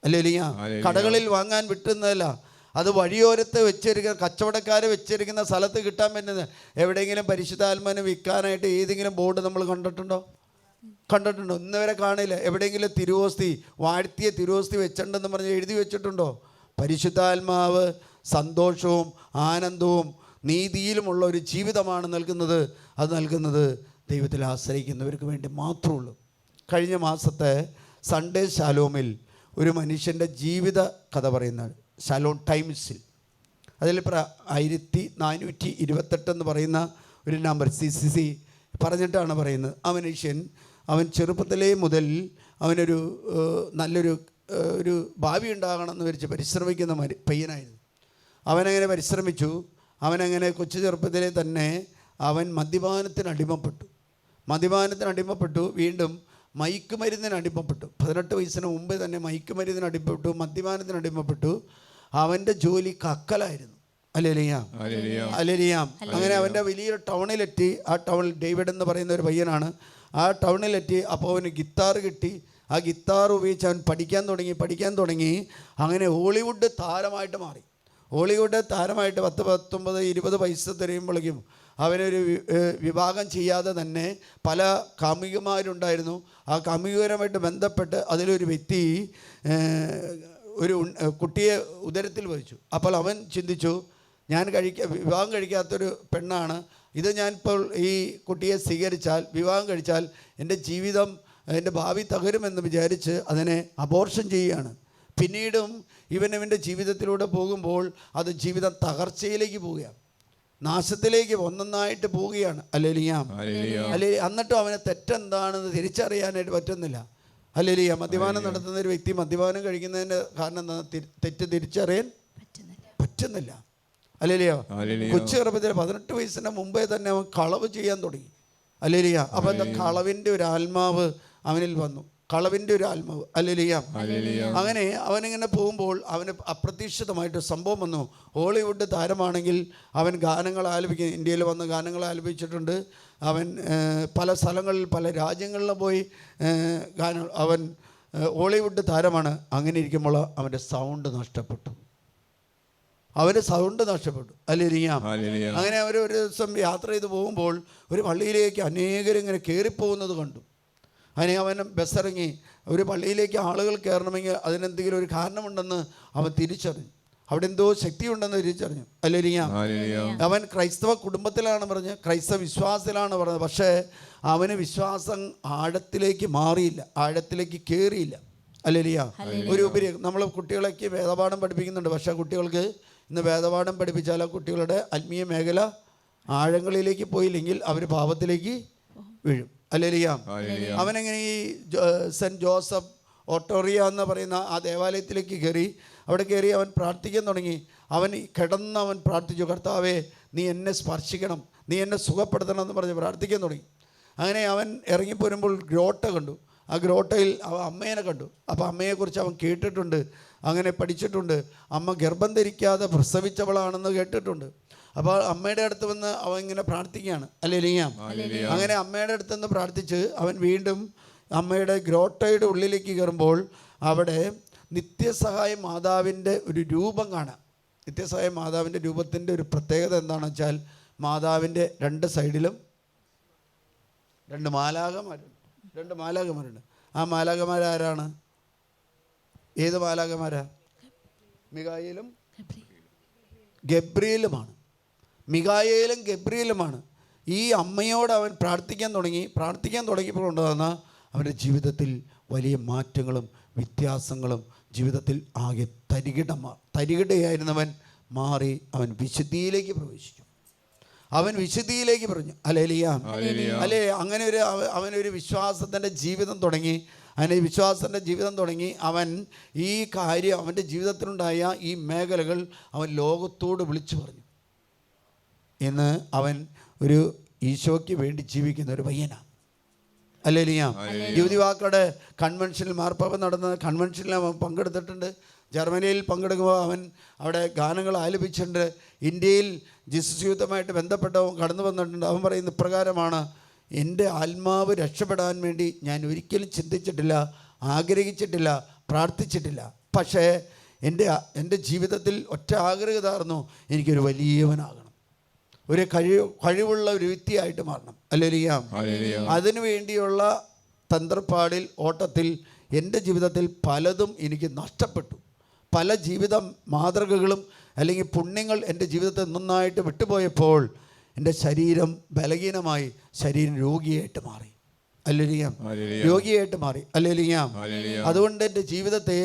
അല്ലേലിയ കടകളിൽ വാങ്ങാൻ കിട്ടുന്നതല്ല. അത് വഴിയോരത്ത് വെച്ചിരിക്കുന്ന കച്ചവടക്കാർ വെച്ചിരിക്കുന്ന സ്ഥലത്ത് കിട്ടാൻ പറ്റുന്നത്. എവിടെയെങ്കിലും പരിശുദ്ധാത്മാവിനെ വിൽക്കാനായിട്ട് ഏതെങ്കിലും ബോർഡ് നമ്മൾ കണ്ടിട്ടുണ്ടോ? ഇന്ന് വരെ കാണില്ല. എവിടെയെങ്കിലും തിരുവോസ്തി വാഴ്ത്തിയ തിരുവോസ്തി വെച്ചിട്ടുണ്ടെന്ന് പറഞ്ഞ് എഴുതി വെച്ചിട്ടുണ്ടോ? പരിശുദ്ധാത്മാവ് സന്തോഷവും ആനന്ദവും നീതിയിലുമുള്ള ഒരു ജീവിതമാണ് നൽകുന്നത്. അത് നൽകുന്നത് ദൈവത്തിൽ ആശ്രയിക്കുന്നവർക്ക് വേണ്ടി മാത്രമുള്ളൂ. കഴിഞ്ഞ മാസത്തെ സൺഡേ ശാലോമിൽ ഒരു മനുഷ്യൻ്റെ ജീവിത കഥ പറയുന്നത് ശാലോം ടൈംസിൽ അതിൽ 1428 എന്ന് പറയുന്ന ഒരു നമ്പർ CCC പറഞ്ഞിട്ടാണ് പറയുന്നത്. ആ മനുഷ്യൻ അവൻ ചെറുപ്പത്തിലേ മുതൽ അവനൊരു നല്ലൊരു ഒരു ഭാവി ഉണ്ടാകണമെന്ന് വിചാരിച്ച് പരിശ്രമിക്കുന്ന പയ്യനായിരുന്നു. അവനങ്ങനെ പരിശ്രമിച്ചു. അവനങ്ങനെ കൊച്ചു ചെറുപ്പത്തിലെ തന്നെ അവൻ മദ്യപാനത്തിന് അടിമപ്പെട്ടു. വീണ്ടും മയക്കുമരുന്നിന് അടിമപ്പെട്ടു. 18 വയസ്സിന് മുമ്പേ തന്നെ മയക്കുമരുന്നിന് അടിമപ്പെട്ടു, മദ്യപാനത്തിന് അടിമപ്പെട്ടു. അവൻ്റെ ജോലി കക്കലായിരുന്നു. അല്ലേലിയാം. അങ്ങനെ അവൻ്റെ വലിയൊരു ടൗണിലെത്തി. ആ ടൗണിൽ ഡേവിഡ് എന്ന് പറയുന്ന ഒരു പയ്യനാണ്. ആ ടൗണിലെത്തി. അപ്പോൾ അവന് ഗിത്താർ കിട്ടി. ആ ഗിത്താർ ഉപയോഗിച്ച് അവൻ പഠിക്കാൻ തുടങ്ങി. അങ്ങനെ ഹോളിവുഡ് താരമായിട്ട് മാറി. ഹോളിവുഡ് താരമായിട്ട് 10, 19, 20 വയസ്സ് തിരിയുമ്പോഴേക്കും അവനൊരു വിവാഹം ചെയ്യാതെ തന്നെ പല കാമുകിമാരുണ്ടായിരുന്നു. ആ കാമുകരുമായിട്ട് ബന്ധപ്പെട്ട് അതിലൊരു വ്യക്തി ഒരു കുട്ടിയെ ഉദരത്തിൽ വഹിച്ചു. അപ്പോൾ അവൻ ചിന്തിച്ചു, വിവാഹം കഴിക്കാത്തൊരു പെണ്ണാണ് ഇത്, ഞാനിപ്പോൾ ഈ കുട്ടിയെ സ്വീകരിച്ചാൽ വിവാഹം കഴിച്ചാൽ എൻ്റെ ജീവിതം, എൻ്റെ ഭാവി തകരുമെന്ന് വിചാരിച്ച് അതിനെ അബോർഷൻ ചെയ്യുകയാണ്. പിന്നീടും ഇവൻ്റെ ജീവിതത്തിലൂടെ പോകുമ്പോൾ അത് ജീവിതം തകർച്ചയിലേക്ക് പോവുകയാണ്, നാശത്തിലേക്ക് ഒന്നൊന്നായിട്ട് പോവുകയാണ്. അല്ലേലിയാം. എന്നിട്ടും അവന് തെറ്റെന്താണെന്ന് തിരിച്ചറിയാനായിട്ട് പറ്റുന്നില്ല. അല്ലേലിയ. മദ്യപാനം നടത്തുന്ന ഒരു വ്യക്തി മദ്യപാനം കഴിക്കുന്നതിൻ്റെ കാരണം എന്താ? തെറ്റ് തിരിച്ചറിയാൻ പറ്റുന്നില്ല. അല്ലേലിയ. കൊച്ചു ചെറുപ്പത്തിൽ 18 വയസ്സിന് മുമ്പേ തന്നെ അവൻ കളവ് ചെയ്യാൻ തുടങ്ങി. അല്ലേലിയ. അപ്പം എന്താ? കളവിൻ്റെ ഒരു ആത്മാവ് അവനിൽ വന്നു. അല്ലേലിയ. അങ്ങനെ അവനിങ്ങനെ പോകുമ്പോൾ അവന് അപ്രതീക്ഷിതമായിട്ട് സംഭവം വന്നു. ഹോളിവുഡ് താരമാണെങ്കിൽ അവൻ ഗാനങ്ങൾ ആലപിക്കും. ഇന്ത്യയിൽ വന്ന് ഗാനങ്ങൾ ആലപിച്ചിട്ടുണ്ട്. അവൻ പല സ്ഥലങ്ങളിൽ പല രാജ്യങ്ങളിലും പോയി അവൻ ഹോളിവുഡ് താരമാണ്. അങ്ങനെ ഇരിക്കുമ്പോൾ അവൻ്റെ സൗണ്ട് നഷ്ടപ്പെട്ടു. അല്ലേലിയാം. അങ്ങനെ അവർ ഒരു ദിവസം യാത്ര ചെയ്ത് പോകുമ്പോൾ ഒരു പള്ളിയിലേക്ക് അനേകരിങ്ങനെ കയറിപ്പോകുന്നത് കണ്ടു. അതിനെ അവൻ ബസ്സിറങ്ങി. ഒരു പള്ളിയിലേക്ക് ആളുകൾ കയറണമെങ്കിൽ അതിനെന്തെങ്കിലും ഒരു കാരണമുണ്ടെന്ന് അവൻ തിരിച്ചറിഞ്ഞു. അവിടെ എന്തോ ശക്തിയുണ്ടെന്ന് തിരിച്ചറിഞ്ഞു. അല്ലേലിയാം. അവൻ ക്രൈസ്തവ കുടുംബത്തിലാണ് പറഞ്ഞത്, ക്രൈസ്തവ വിശ്വാസത്തിലാണ് പറഞ്ഞത്. പക്ഷേ അവന് വിശ്വാസം ആഴത്തിലേക്ക് മാറിയില്ല, ആഴത്തിലേക്ക് കയറിയില്ല. അല്ലേലിയാം. ഒരു ഉപരി നമ്മൾ കുട്ടികളേക്ക് വേദപാഠം പഠിപ്പിക്കുന്നുണ്ട്. പക്ഷേ കുട്ടികൾക്ക് ഇന്ന് വേദപാഠം പഠിപ്പിച്ചാൽ ആ കുട്ടികളുടെ ആത്മീയ മേഖല ആഴങ്ങളിലേക്ക് പോയില്ലെങ്കിൽ അവർ പാപത്തിലേക്ക് വീഴും. അല്ലേലിയാം. അവനെങ്ങനെ ഈ സെൻറ്റ് ജോസഫ് ഓട്ടോറിയ എന്ന് പറയുന്ന ആ ദേവാലയത്തിലേക്ക് അവിടെ കയറി അവൻ പ്രാർത്ഥിക്കാൻ തുടങ്ങി. അവൻ പ്രാർത്ഥിച്ചു, കർത്താവേ നീ എന്നെ സ്പർശിക്കണം, നീ എന്നെ സുഖപ്പെടുത്തണം എന്ന് പറഞ്ഞ് പ്രാർത്ഥിക്കാൻ തുടങ്ങി. അങ്ങനെ അവൻ ഇറങ്ങിപ്പോരുമ്പോൾ ഗ്രോട്ട കണ്ടു. ആ ഗ്രോട്ടയിൽ അവൻ അമ്മേനെ കണ്ടു. അപ്പോൾ അമ്മയെക്കുറിച്ച് അവൻ കേട്ടിട്ടുണ്ട്, അങ്ങനെ പഠിച്ചിട്ടുണ്ട്. അമ്മ ഗർഭം ധരിക്കാതെ പ്രസവിച്ചവളാണെന്ന് കേട്ടിട്ടുണ്ട്. അപ്പോൾ അമ്മയുടെ അടുത്ത് വന്ന് അവൻ ഇങ്ങനെ പ്രാർത്ഥിക്കുകയാണ്. അല്ലേലിയാം. അങ്ങനെ അമ്മയുടെ അടുത്തുനിന്ന് പ്രാർത്ഥിച്ച് അവൻ വീണ്ടും അമ്മയുടെ ഗ്രോട്ടയുടെ ഉള്ളിലേക്ക് കയറുമ്പോൾ അവിടെ നിത്യസഹായ മാതാവിൻ്റെ ഒരു രൂപം കാണാം. നിത്യസഹായ മാതാവിൻ്റെ രൂപത്തിൻ്റെ ഒരു പ്രത്യേകത എന്താണെന്ന് വെച്ചാൽ മാതാവിൻ്റെ 2 സൈഡിലും 2 മാലാഖമാരുണ്ട്. ആ മാലാഖമാരാരാണ്? ഏത് മാലാഖമാരാ? മിഖായേലും ഗബ്രിയേലുമാണ്. ഈ അമ്മയോട് അവൻ പ്രാർത്ഥിക്കാൻ തുടങ്ങിയപ്പോൾ ഉണ്ടാകുന്ന അവൻ്റെ ജീവിതത്തിൽ വലിയ മാറ്റങ്ങളും വ്യത്യാസങ്ങളും ജീവിതത്തിൽ ആകെ തരികിടയായിരുന്നവൻ മാറി അവൻ വിശുദ്ധിയിലേക്ക് പ്രവേശിച്ചു. അവൻ വിശുദ്ധിയിലേക്ക് പറഞ്ഞു. ഹല്ലേലൂയ. അല്ലേ, അങ്ങനെ അവനൊരു വിശ്വാസത്തിൻ്റെ ജീവിതം തുടങ്ങി. അവൻ ഈ കാര്യം, അവൻ്റെ ജീവിതത്തിലുണ്ടായ ഈ മേഖലകൾ അവൻ ലോകത്തോട് വിളിച്ചു പറഞ്ഞു. ഇന്ന് അവൻ ഒരു ഈശോയ്ക്ക് വേണ്ടി ജീവിക്കുന്ന ഒരു പയ്യനാണ്. ഹല്ലേലൂയ. യുവതിവാക്കളുടെ കൺവെൻഷനിൽ, മാർപ്പാപ്പ നടന്ന കൺവെൻഷനിൽ അവൻ പങ്കെടുത്തിട്ടുണ്ട്. ജർമ്മനിയിൽ പങ്കെടുക്കുമ്പോൾ അവൻ അവിടെ ഗാനങ്ങൾ ആലപിച്ചിട്ടുണ്ട്. ഇന്ത്യയിൽ ജീസസ് യൂത്തുമായിട്ട് ബന്ധപ്പെട്ടവൻ കടന്നു വന്നിട്ടുണ്ട്. അവൻ പറയുന്ന ഇപ്രകാരമാണ്: എൻ്റെ ആത്മാവ് രക്ഷപ്പെടാൻ വേണ്ടി ഞാൻ ഒരിക്കലും ചിന്തിച്ചിട്ടില്ല, ആഗ്രഹിച്ചിട്ടില്ല, പ്രാർത്ഥിച്ചിട്ടില്ല. പക്ഷേ എൻ്റെ ജീവിതത്തിൽ ഒറ്റ ആഗ്രഹമായിരുന്നു, എനിക്കൊരു വലിയവനാകണം, ഒരു കഴിവുള്ള ഒരു വ്യക്തിയായിട്ട് മാറണം. ഹല്ലേലൂയ. അതിനു വേണ്ടിയുള്ള തന്ത്രപ്പാടിൽ, ഓട്ടത്തിൽ എൻ്റെ ജീവിതത്തിൽ പലതും എനിക്ക് നഷ്ടപ്പെട്ടു. പല ജീവിത മാതൃകകളും അല്ലെങ്കിൽ പുണ്യങ്ങൾ എൻ്റെ ജീവിതത്തിൽ നന്നായിട്ട് വിട്ടുപോയപ്പോൾ എൻ്റെ ശരീരം ബലഹീനമായി, ശരീരം രോഗിയായിട്ട് മാറി. ഹല്ലേലൂയ. രോഗിയായിട്ട് മാറി. ഹല്ലേലൂയ. അതുകൊണ്ട് എൻ്റെ ജീവിതത്തെ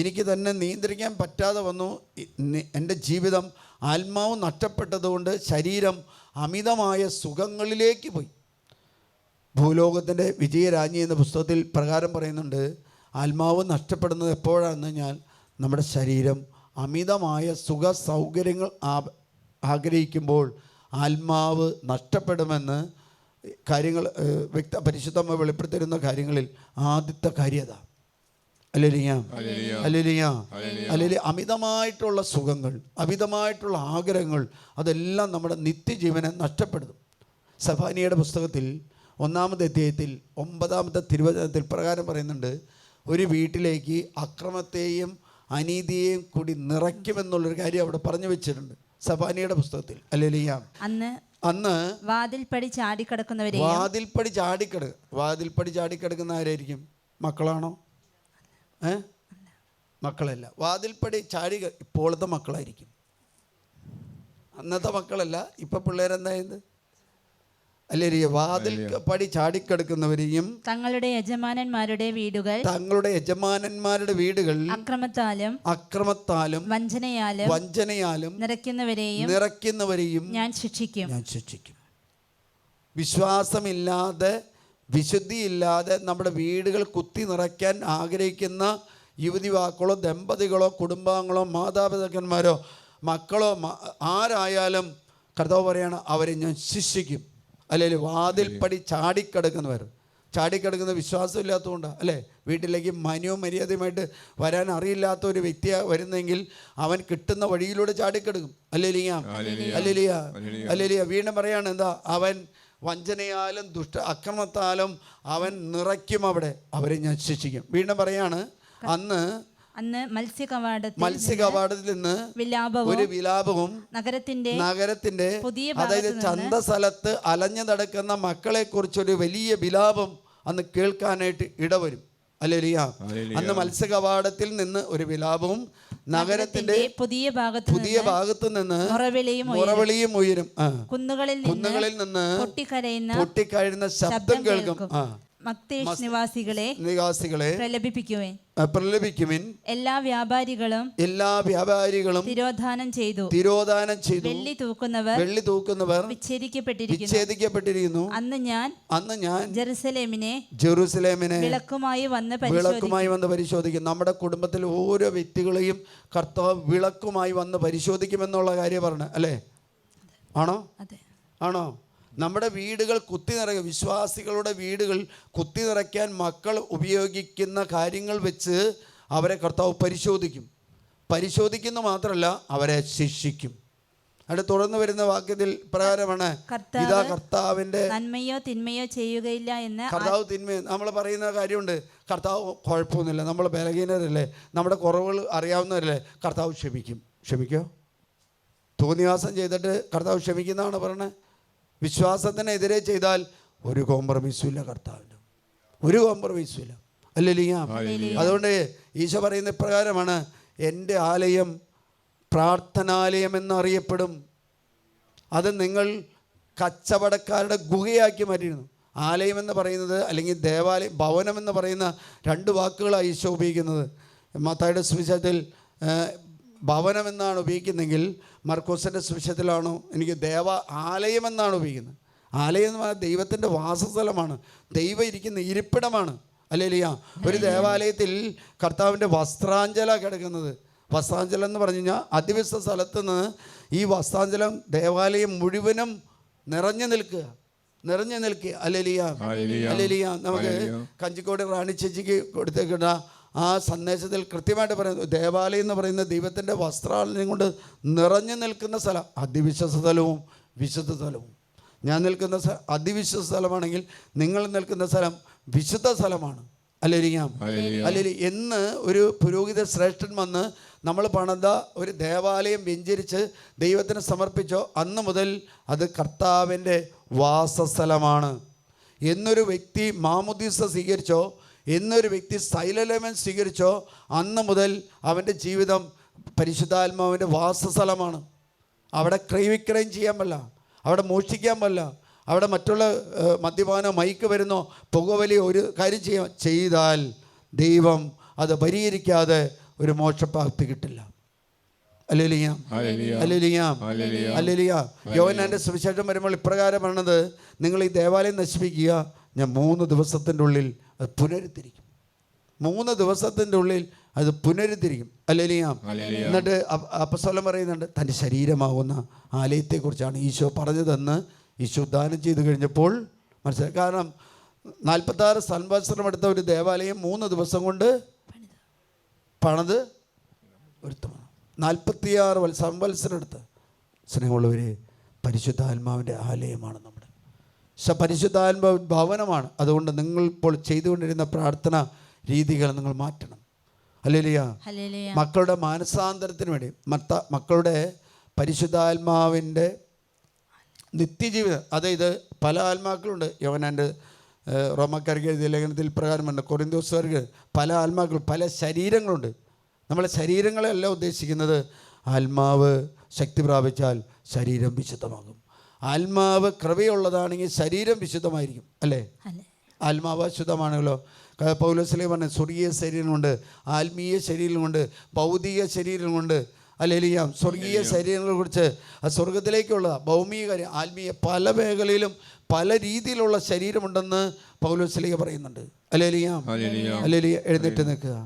എനിക്ക് തന്നെ നിയന്ത്രിക്കാൻ പറ്റാതെ വന്നു. എൻ്റെ ജീവിതം, ആത്മാവ് നഷ്ടപ്പെട്ടതുകൊണ്ട് ശരീരം അമിതമായ സുഖങ്ങളിലേക്ക് പോയി. ഭൂലോകത്തിൻ്റെ വിജയരാജ്ഞി എന്ന പുസ്തകത്തിൽ പ്രകാരം പറയുന്നുണ്ട്, ആത്മാവ് നഷ്ടപ്പെടുന്നത് എപ്പോഴാണെന്ന് ഞാൻ നമ്മുടെ ശരീരം അമിതമായ സുഖ സൗകര്യങ്ങൾ ആഗ്രഹിക്കുമ്പോൾ ആത്മാവ് നഷ്ടപ്പെടുമെന്ന് കാര്യങ്ങൾ പരിശുദ്ധമായി വെളിപ്പെടുത്തിരുന്ന കാര്യങ്ങളിൽ ആദ്യത്തെ കാര്യത. ഹല്ലേലൂയ. ഹല്ലേലൂയ. ഹല്ലേലൂയ. അമിതമായിട്ടുള്ള സുഖങ്ങൾ, അമിതമായിട്ടുള്ള ആഗ്രഹങ്ങൾ, അതെല്ലാം നമ്മുടെ നിത്യജീവനെ നഷ്ടപ്പെടുന്നു. സഫാനിയുടെ പുസ്തകത്തിൽ 1-ാമത്തെ അധ്യായത്തിൽ 9-ാമത്തെ തിരുവചനത്തിൽ പ്രകാരം പറയുന്നുണ്ട്, ഒരു വീട്ടിലേക്ക് അക്രമത്തെയും അനീതിയെയും കൂടി നിറയ്ക്കുമെന്നുള്ളൊരു കാര്യം അവിടെ പറഞ്ഞു വെച്ചിട്ടുണ്ട് സഫാനിയുടെ പുസ്തകത്തിൽ. ഹല്ലേലൂയ. അന്ന് വാതിൽപ്പടി ചാടിക്കിടക്കുന്ന ആരായിരിക്കും? മക്കളാണോ? മക്കളല്ല. വാതിൽപ്പടി ഇപ്പോഴത്തെ മക്കളായിരിക്കും, അന്നത്തെ മക്കളല്ല. ഇപ്പം പിള്ളേരെന്തായത്? ഹല്ലേലൂയ. വാതിൽപ്പടി ചാടിക്കിടക്കുന്നവരെയും തങ്ങളുടെ യജമാനന്മാരുടെ വീടുകൾ അക്രമത്താലും വഞ്ചനയാലും നിറയ്ക്കുന്നവരെയും ഞാൻ ശിക്ഷിക്കും. വിശ്വാസമില്ലാതെ, വിശുദ്ധിയില്ലാതെ നമ്മുടെ വീടുകൾ കുത്തി നിറയ്ക്കാൻ ആഗ്രഹിക്കുന്ന യുവതിവാക്കളോ, ദമ്പതികളോ, കുടുംബാംഗങ്ങളോ, മാതാപിതാക്കന്മാരോ, മക്കളോ, ആരായാലും കർത്താവ് പറയാണ്, അവരെ ഞാൻ ശിക്ഷിക്കും. അല്ലെങ്കിൽ വാതിൽപ്പടി ചാടിക്കിടക്കുന്ന വിശ്വാസം ഇല്ലാത്തതുകൊണ്ടാണ്, അല്ലേ? വീട്ടിലേക്ക് മര്യാദയുമായിട്ട് വരാൻ അറിയില്ലാത്ത ഒരു വ്യക്തിയാണ് വരുന്നെങ്കിൽ അവൻ കിട്ടുന്ന വഴിയിലൂടെ ചാടിക്കിടക്കും. ഹല്ലേലൂയ. ഹല്ലേലൂയ. ഹല്ലേലൂയ. വീണ്ടും പറയാണ്, എന്താ? അവൻ വഞ്ചനയാലും അക്രമത്താലും അവൻ നിറയ്ക്കും, അവരെ ഞാൻ ശിക്ഷിക്കും. വീണ്ടും പറയാണ്, അന്ന് മത്സ്യകവാടത്തിൽ നിന്ന് ഒരു വിലാപവും നഗരത്തിന്റെ അതായത് ചന്തസ്ഥലത്ത് അലഞ്ഞു നടക്കുന്ന മക്കളെ കുറിച്ചൊരു വലിയ വിലാപം അന്ന് കേൾക്കാനായിട്ട് ഇടവരും. ഹല്ലേലൂയ. അന്ന് മത്സ്യകവാടത്തിൽ നിന്ന് ഒരു വിലാപവും നഗരത്തിന്റെ പുതിയ ഭാഗത്തു നിന്ന് മുറവിളിയും ഉയരും. കുന്നുകളിൽ നിന്ന് പൊട്ടിക്കരയുന്ന ശബ്ദം കേൾക്കും. നിവാസികളെ പ്രലപിക്കുവിൻ. എല്ലാ വ്യാപാരികളും തിരോധാനം ചെയ്തു. വെള്ളി തൂക്കുന്നവർ വിച്ഛേദിക്കപ്പെട്ടിരിക്കുന്നു. അന്ന് ഞാൻ ജെറുസലേമിനെ വിളക്കുമായി വന്ന് പരിശോധിക്കും. നമ്മുടെ കുടുംബത്തിൽ ഓരോ വ്യക്തികളെയും കർത്താവ് വിളക്കുമായി വന്ന് പരിശോധിക്കുമെന്നുള്ള കാര്യം പറഞ്ഞു, അല്ലേ? ആണോ? നമ്മുടെ വീടുകൾ വിശ്വാസികളുടെ വീടുകൾ കുത്തി നിറയ്ക്കാൻ മക്കൾ ഉപയോഗിക്കുന്ന കാര്യങ്ങൾ വെച്ച് അവരെ കർത്താവ് പരിശോധിക്കുന്നു മാത്രമല്ല, അവരെ ശിക്ഷിക്കും. അവിടെ തുടർന്ന് വരുന്ന വാക്യത്തിൽ പ്രകാരമാണ്, ഇതാ കർത്താവിൻ്റെ നന്മയോ തിന്മയോ ചെയ്യുകയില്ല എന്ന്. കർത്താവ് തിന്മ നമ്മൾ പറയുന്ന കാര്യമുണ്ട്. കർത്താവ് കുഴപ്പമൊന്നുമില്ല, നമ്മൾ ബലഹീനരല്ലേ, നമ്മുടെ കുറവുകൾ അറിയാവുന്നവരല്ലേ, കർത്താവ് ക്ഷമിക്കോ? തോന്നിവാസം ചെയ്തിട്ട് കർത്താവ് ക്ഷമിക്കുന്നതാണ് പറയണത്. വിശ്വാസത്തിനെതിരെ ചെയ്താൽ ഒരു കോംപ്രമൈസും ഇല്ല, കർത്താവിന് ഒരു കോംപ്രമൈസും ഇല്ല. ഹല്ലേലൂയ. അതുകൊണ്ട് ഈശോ പറയുന്ന ഇപ്രകാരമാണ്, എൻ്റെ ആലയം പ്രാർത്ഥനാലയം എന്നറിയപ്പെടും. അത് നിങ്ങൾ കച്ചവടക്കാരുടെ ഗുഹയാക്കി മാറ്റിയിരുന്നു. ആലയം എന്ന് പറയുന്നത് അല്ലെങ്കിൽ ദേവാലയം, ഭവനം എന്ന് പറയുന്ന 2 വാക്കുകളാണ് ഈശോ ഉപയോഗിക്കുന്നത്. മത്തായിയുടെ സുവിശേഷത്തിൽ ഭവനം എന്നാണ് ഉപയോഗിക്കുന്നതെങ്കിൽ മർക്കോസിൻ്റെ സുവിശേഷത്തിലാണോ എനിക്ക് ആലയം എന്നാണ് ഉപയോഗിക്കുന്നത്. ആലയം എന്ന് പറഞ്ഞാൽ ദൈവത്തിൻ്റെ വാസസ്ഥലമാണ്, ദൈവം ഇരിക്കുന്ന ഇരിപ്പിടമാണ്. ഹല്ലേലൂയ. ഒരു ദേവാലയത്തിൽ കർത്താവിൻ്റെ വസ്ത്രാഞ്ജല കിടക്കുന്നത്. വസ്ത്രാഞ്ജലം എന്ന് പറഞ്ഞു കഴിഞ്ഞാൽ അതിവിശുദ്ധ സ്ഥലത്ത് നിന്ന് ഈ വസ്ത്രാഞ്ജലം ദേവാലയം മുഴുവനും നിറഞ്ഞു നിൽക്കുക. Hallelujah, hallelujah. നമുക്ക് കഞ്ചിക്കോട് റാണി ചേച്ചിക്ക് കൊടുത്തേക്കുന്ന ആ സന്ദേശത്തിൽ കൃത്യമായിട്ട് പറയുന്നു, ദേവാലയം എന്ന് പറയുന്ന ദൈവത്തിൻ്റെ വസ്ത്രാലയം കൊണ്ട് നിറഞ്ഞു നിൽക്കുന്ന സ്ഥലം. അതിവിശുദ്ധ സ്ഥലവും വിശുദ്ധ സ്ഥലവും. ഞാൻ നിൽക്കുന്ന അതിവിശുദ്ധ സ്ഥലമാണെങ്കിൽ നിങ്ങൾ നിൽക്കുന്ന സ്ഥലം വിശുദ്ധ സ്ഥലമാണ്. Hallelujah, hallelujah. എന്ന് ഒരു പുരോഹിത ശ്രേഷ്ഠൻ വന്ന് നമ്മൾ പണിത ഒരു ദേവാലയം വെഞ്ചരിച്ച് ദൈവത്തിന് സമർപ്പിച്ചോ അന്ന് മുതൽ അത് കർത്താവിൻ്റെ വാസസ്ഥലമാണ്. എന്നൊരു വ്യക്തി മാമുദീസ സ്വീകരിച്ചോ, എന്നൊരു വ്യക്തി സൈലലേമൻ സ്വീകരിച്ചോ അന്ന് മുതൽ അവൻ്റെ ജീവിതം പരിശുദ്ധാത്മാവിൻ്റെ വാസസ്ഥലമാണ്. അവിടെ ക്രയവിക്രയം ചെയ്യാൻ പാടില്ല, അവിടെ മോഷ്ടിക്കാൻ പാടില്ല, അവിടെ മറ്റുള്ള മദ്യപാനോ മയക്ക് വരുന്നോ പുകവലിയോ ഒരു കാര്യം ചെയ്താൽ ദൈവം അത് പരിഹരിക്കാതെ ഒരു മോക്ഷപ്രാപ്തി കിട്ടില്ല. Hallelujah, hallelujah, hallelujah. യോഹന്നാന്റെ സുവിശേഷം വരുമ്പോൾ ഇപ്രകാരം പറഞ്ഞത്, നിങ്ങൾ ഈ ദേവാലയം നശിപ്പിക്കുക, ഞാൻ 3 ദിവസത്തിൻ്റെ ഉള്ളിൽ അത് പുനരുദ്ധരിക്കും. 3 ദിവസത്തിൻ്റെ ഉള്ളിൽ അത് പുനരുദ്ധരിക്കും. ഹല്ലേലൂയ. എന്നിട്ട് അപ്പസ്തലൻ പറയുന്നുണ്ട്, തൻ്റെ ശരീരമാകുന്ന ആലയത്തെക്കുറിച്ചാണ് ഈശോ പറഞ്ഞതെന്ന് ഈശോ ദാനം ചെയ്ത് കഴിഞ്ഞപ്പോൾ മനസ്സിലായി. കാരണം 46 സംവത്സരം എടുത്ത ഒരു ദേവാലയം 3 ദിവസം കൊണ്ട് പണിത് ഒരുത്തമാണ്. 46 സംവത്സരം എടുത്ത്. സ്നേഹമുള്ളവർ, പരിശുദ്ധാത്മാവിൻ്റെ ആലയമാണ് നമ്മുടെ പരിശുദ്ധാത്മാ ഭവനമാണ്. അതുകൊണ്ട് നിങ്ങൾ ഇപ്പോൾ ചെയ്തുകൊണ്ടിരുന്ന പ്രാർത്ഥന രീതികൾ നിങ്ങൾ മാറ്റണം. ഹല്ലേലൂയ. മക്കളുടെ മാനസാന്തരത്തിന് വേണ്ടി, മക്കളുടെ പരിശുദ്ധാത്മാവിൻ്റെ നിത്യജീവിതം. അതായത് പല ആത്മാക്കളുണ്ട്. യോഹന്നാൻ്റെ റോമാക്കാർക്ക് എഴുതിയ ലേഖനത്തിൽ പ്രകാരമുണ്ട്, കൊരിന്തോസുകാർക്ക് പല ആത്മാക്കൾ, പല ശരീരങ്ങളുണ്ട്. നമ്മളെ ശരീരങ്ങളെയല്ല ഉദ്ദേശിക്കുന്നത്. ആത്മാവ് ശക്തി പ്രാപിച്ചാൽ ശരീരം വിശുദ്ധമാകും. ആത്മാവ് കൃപയുള്ളതാണെങ്കിൽ ശരീരം വിശുദ്ധമായിരിക്കും, അല്ലേ? ആത്മാവ് ശുദ്ധമാണല്ലോ. പൗലോസ്ലീഹ പറഞ്ഞ സ്വർഗീയ ശരീരമുണ്ട്, ആത്മീയ ശരീരമുണ്ട്, ഭൗതിക ശരീരമുണ്ട്. ഹല്ലേലൂയ. സ്വർഗീയ ശരീരങ്ങളെ കുറിച്ച് സ്വർഗത്തിലേക്കുള്ള ഭൗമിക കാര്യം, ആത്മീയ പല മേഖലയിലും പല രീതിയിലുള്ള ശരീരമുണ്ടെന്ന് പൗലോസ്ലീഹ പറയുന്നുണ്ട്. Hallelujah, hallelujah. എഴുന്നേറ്റ് നിൽക്കുക.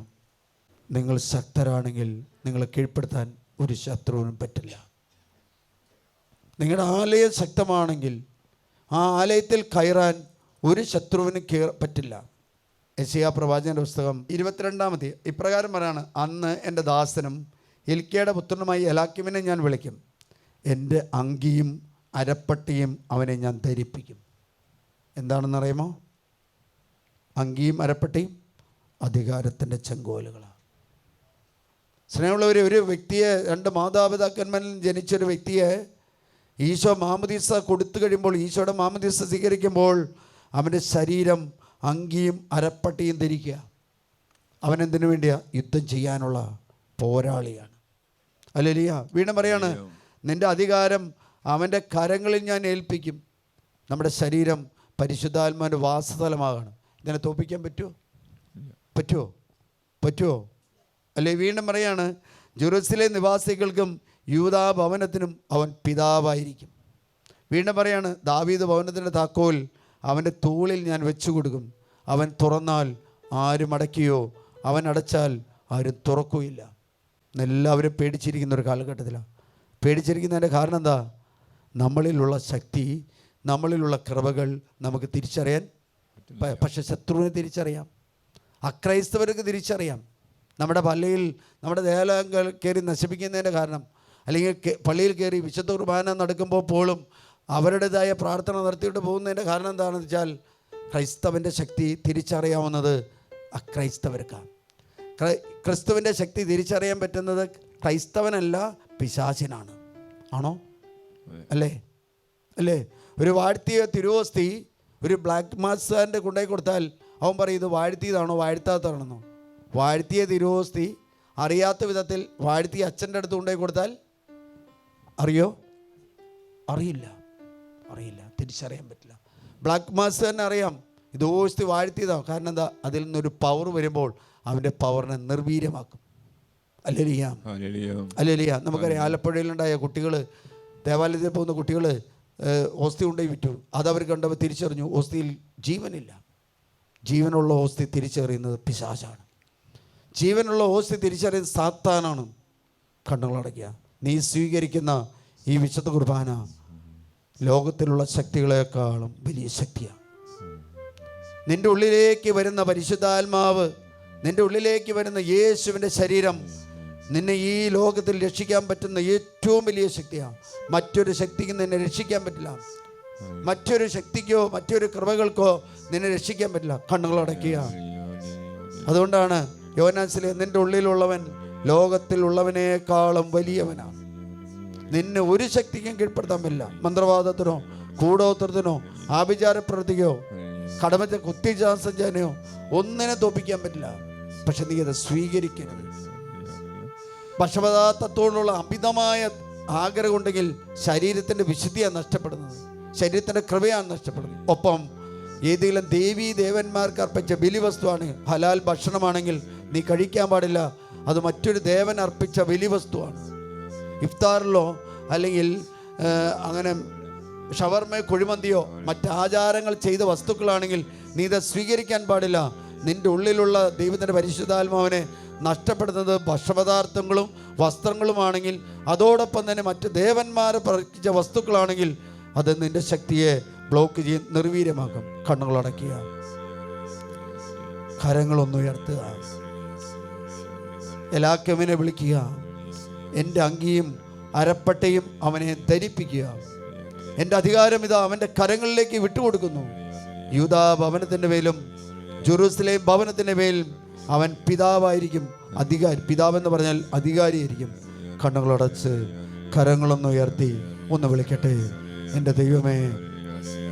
നിങ്ങൾ ശക്തരാണെങ്കിൽ നിങ്ങളെ കീഴ്പ്പെടുത്താൻ ഒരു ശത്രുവിനും പറ്റില്ല. നിങ്ങളുടെ ആലയം ശക്തമാണെങ്കിൽ ആ ആലയത്തിൽ കയറാൻ ഒരു ശത്രുവിന് പറ്റില്ല. യെശയ്യാ പ്രവാചകന്റെ പുസ്തകം 22-ാമത്തെ ഇപ്രകാരം പറയാണ്, അന്ന് എൻ്റെ ദാസനും എൽക്കയുടെ പുത്രനുമായി എലാക്കിമിനെ ഞാൻ വിളിക്കും, എൻ്റെ അങ്കിയും അരപ്പട്ടിയും അവനെ ഞാൻ ധരിപ്പിക്കും. എന്താണെന്നറിയുമോ? അങ്കിയും അരപ്പട്ടിയും അധികാരത്തിൻ്റെ ചെങ്കോലുകളാണ്. സ്നേഹമുള്ളവർ, ഒരു വ്യക്തിയെ, 2 മാതാപിതാക്കന്മാരിൽ ജനിച്ചൊരു വ്യക്തിയെ ഈശോ മാമോദീസ കൊടുത്തു കഴിയുമ്പോൾ, ഈശോയുടെ മാമോദീസ സ്വീകരിക്കുമ്പോൾ അവൻ്റെ ശരീരം അങ്കിയും അരപ്പട്ടിയും ധരിക്കുക. അവനെന്തിനു വേണ്ടിയാണ്? യുദ്ധം ചെയ്യാനുള്ള പോരാളിയാണ്. ഹല്ലേലൂയ. വീണ്ടും പറയാണ്, നിൻ്റെ അധികാരം അവൻ്റെ കരങ്ങളിൽ ഞാൻ ഏൽപ്പിക്കും. നമ്മുടെ ശരീരം പരിശുദ്ധാത്മാവിൻ്റെ വാസസ്ഥലമാകണം. ഇതിനെ തോൽപ്പിക്കാൻ പറ്റുമോ? അല്ലേ? വീണ്ടും പറയാണ്, ജെറുസലേം നിവാസികൾക്കും യൂദാ ഭവനത്തിനും അവൻ പിതാവായിരിക്കും. വീണ്ടും പറയാണ്, ദാവീദ് ഭവനത്തിൻ്റെ താക്കോൽ അവൻ്റെ തൂളിൽ ഞാൻ വെച്ചു കൊടുക്കും. അവൻ തുറന്നാൽ ആരും അടയ്ക്കുകയോ അവൻ അടച്ചാൽ ആരും തുറക്കുകയില്ല. എല്ലാവരും പേടിച്ചിരിക്കുന്ന ഒരു കാലഘട്ടത്തിലാണ്. പേടിച്ചിരിക്കുന്നതിൻ്റെ കാരണം എന്താ? നമ്മളിലുള്ള ശക്തി, നമ്മളിലുള്ള കൃപകൾ നമുക്ക് തിരിച്ചറിയാൻ, പക്ഷെ ശത്രുവിനെ തിരിച്ചറിയാം, അക്രൈസ്തവർക്ക് തിരിച്ചറിയാം. നമ്മുടെ പള്ളിയിൽ നമ്മുടെ ദേവാലയങ്ങൾ കയറി നശിപ്പിക്കുന്നതിൻ്റെ കാരണം, അല്ലെങ്കിൽ പള്ളിയിൽ കയറി വിശുദ്ധ കുർബാന നടക്കുമ്പോൾ പോലും അവരുടേതായ പ്രാർത്ഥന നടത്തിയിട്ട് പോകുന്നതിൻ്റെ കാരണം എന്താണെന്ന് വെച്ചാൽ, ക്രൈസ്തവൻ്റെ ശക്തി തിരിച്ചറിയാവുന്നത് അക്രൈസ്തവർക്കാണ്. ക്രിസ്തുവിൻ്റെ ശക്തി തിരിച്ചറിയാൻ പറ്റുന്നത് ക്രൈസ്തവനല്ല, പിശാചിനാണ്. ആണോ? അല്ലേ? ഒരു വാഴ്ത്തിയ തിരുവോസ്തി ഒരു ബ്ലാക്ക് മാസ്കാരൻ്റെ കൊണ്ടുപോയി കൊടുത്താൽ അവൻ പറയും, ഇത് വാഴ്ത്തിയതാണോ വാഴ്ത്താത്തതാണെന്നോ? വാഴ്ത്തിയ തിരുവോസ്തി അറിയാത്ത വിധത്തിൽ വാഴ്ത്തിയ അച്ഛൻ്റെ അടുത്ത് കൊണ്ടുപോയി കൊടുത്താൽ അറിയില്ല. അറിയില്ല, തിരിച്ചറിയാൻ പറ്റില്ല. ബ്ലാക്ക് മാസ് തന്നെ അറിയാം ഇത് ഓസ്തി വാഴ്ത്തിയതാണ്. കാരണം എന്താ? അതിൽ നിന്നൊരു പവർ വരുമ്പോൾ അവൻ്റെ പവറിനെ നിർവീര്യമാക്കും. Hallelujah, hallelujah. നമുക്കറിയാം ആലപ്പുഴയിലുണ്ടായ കുട്ടികൾ, ദേവാലയത്തിൽ പോകുന്ന കുട്ടികൾ ഓസ്തി കൊണ്ടുപോയി വിറ്റു. അതവർ കണ്ടപ്പോൾ തിരിച്ചറിഞ്ഞു ഓസ്തിയിൽ ജീവനില്ല. ജീവനുള്ള ഓസ്തി തിരിച്ചറിയുന്നത് പിശാചാണ്. ജീവനുള്ള ഓസ്തി തിരിച്ചറിയുന്നത് സാത്താനാണ്. കണ്ണുകളടയ്ക്കുക. നീ സ്വീകരിക്കുന്ന ഈ വിശുദ്ധ കുർബാന ലോകത്തിലുള്ള ശക്തികളെക്കാളും വലിയ ശക്തിയാണ്. നിൻ്റെ ഉള്ളിലേക്ക് വരുന്ന പരിശുദ്ധാത്മാവ്, നിൻ്റെ ഉള്ളിലേക്ക് വരുന്ന യേശുവിൻ്റെ ശരീരം നിന്നെ ഈ ലോകത്തിൽ രക്ഷിക്കാൻ പറ്റുന്ന ഏറ്റവും വലിയ ശക്തിയാണ്. മറ്റൊരു ശക്തിക്ക് നിന്നെ രക്ഷിക്കാൻ പറ്റില്ല. മറ്റൊരു ശക്തിക്കോ മറ്റൊരു കൃപകൾക്കോ നിന്നെ രക്ഷിക്കാൻ പറ്റില്ല. കണ്ണുകളടയ്ക്കുക. അതുകൊണ്ടാണ് യോഹന്നാനിലെ നിൻ്റെ ഉള്ളിലുള്ളവൻ ലോകത്തിലുള്ളവനേക്കാളും വലിയവനാണ്. നിന്നെ ഒരു ശക്തിക്കും കീഴ്പ്പെടുത്താൻ പറ്റില്ല. മന്ത്രവാദത്തിനോ കൂടോത്രത്തിനോ ആഭിചാര പ്രവൃത്തിക്കോ കടമത്തെ കുത്തിച്ചാസഞ്ചാനയോ ഒന്നിനെ തോപ്പിക്കാൻ പറ്റില്ല. പക്ഷെ നീ അത് സ്വീകരിക്കരുത്. ഭക്ഷപദാർത്ഥത്തോടുള്ള അമിതമായ ആഗ്രഹം ഉണ്ടെങ്കിൽ ശരീരത്തിൻ്റെ വിശുദ്ധിയാണ് നഷ്ടപ്പെടുന്നത്, ശരീരത്തിൻ്റെ കൃപയാണ് നഷ്ടപ്പെടുന്നത്. ഒപ്പം ഏതെങ്കിലും ദേവീ ദേവന്മാർക്ക് അർപ്പിച്ച ബലിവസ്തുവാണ് ഹലാൽ ഭക്ഷണമാണെങ്കിൽ നീ കഴിക്കാൻ പാടില്ല. അത് മറ്റൊരു ദേവൻ അർപ്പിച്ച ബലിവസ്തുവാണ്. ഇഫ്താറിലോ അല്ലെങ്കിൽ അങ്ങനെ ഷവർമയോ കുഴിമന്തിയോ മറ്റാചാരങ്ങൾ ചെയ്ത വസ്തുക്കളാണെങ്കിൽ നീ ഇത് സ്വീകരിക്കാൻ പാടില്ല. നിൻ്റെ ഉള്ളിലുള്ള ദൈവത്തിൻ്റെ പരിശുദ്ധാത്മാവിനെ നഷ്ടപ്പെടുന്നത് ഭക്ഷപദാർത്ഥങ്ങളും വസ്ത്രങ്ങളുമാണെങ്കിൽ, അതോടൊപ്പം തന്നെ മറ്റ് ദേവന്മാരെ പ്രവർത്തിച്ച വസ്തുക്കളാണെങ്കിൽ അത് നിൻ്റെ ശക്തിയെ ബ്ലോക്ക് ചെയ്ത് നിർവീര്യമാക്കും. കണ്ണുകളടയ്ക്കുക, കരങ്ങളൊന്നുയർത്തുക, എലാക്കമിനെ വിളിക്കുക, എൻ്റെ അങ്കിയും അരപ്പട്ടയും അവനെ ധരിപ്പിക്കുക. എൻ്റെ അധികാരം ഇതാ അവൻ്റെ കരങ്ങളിലേക്ക് വിട്ടുകൊടുക്കുന്നു. യൂദാ ഭവനത്തിൻ്റെ മേലും ജെറൂസലേം ഭവനത്തിൻ്റെ മേലും അവൻ പിതാവായിരിക്കും, അധികാരി. പിതാവെന്ന് പറഞ്ഞാൽ അധികാരിയായിരിക്കും. കണ്ണുകളടച്ച് കരങ്ങളൊന്ന് ഉയർത്തി ഒന്ന് വിളിക്കട്ടെ. എൻ്റെ ദൈവമേ,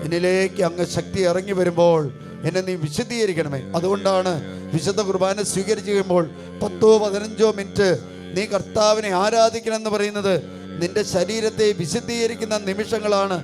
എന്നിലേക്ക് അങ്ങ് ശക്തി ഇറങ്ങി വരുമ്പോൾ എന്നെ നീ വിശുദ്ധീകരിക്കണമേ. അതുകൊണ്ടാണ് വിശുദ്ധ കുർബാന സ്വീകരിച്ചു കഴിയുമ്പോൾ 10-15 മിനിറ്റ് നീ കർത്താവിനെ ആരാധിക്കണമെന്ന് പറയുന്നത്. നിന്റെ ശരീരത്തെ വിശുദ്ധീകരിക്കുന്ന നിമിഷങ്ങളാണ്,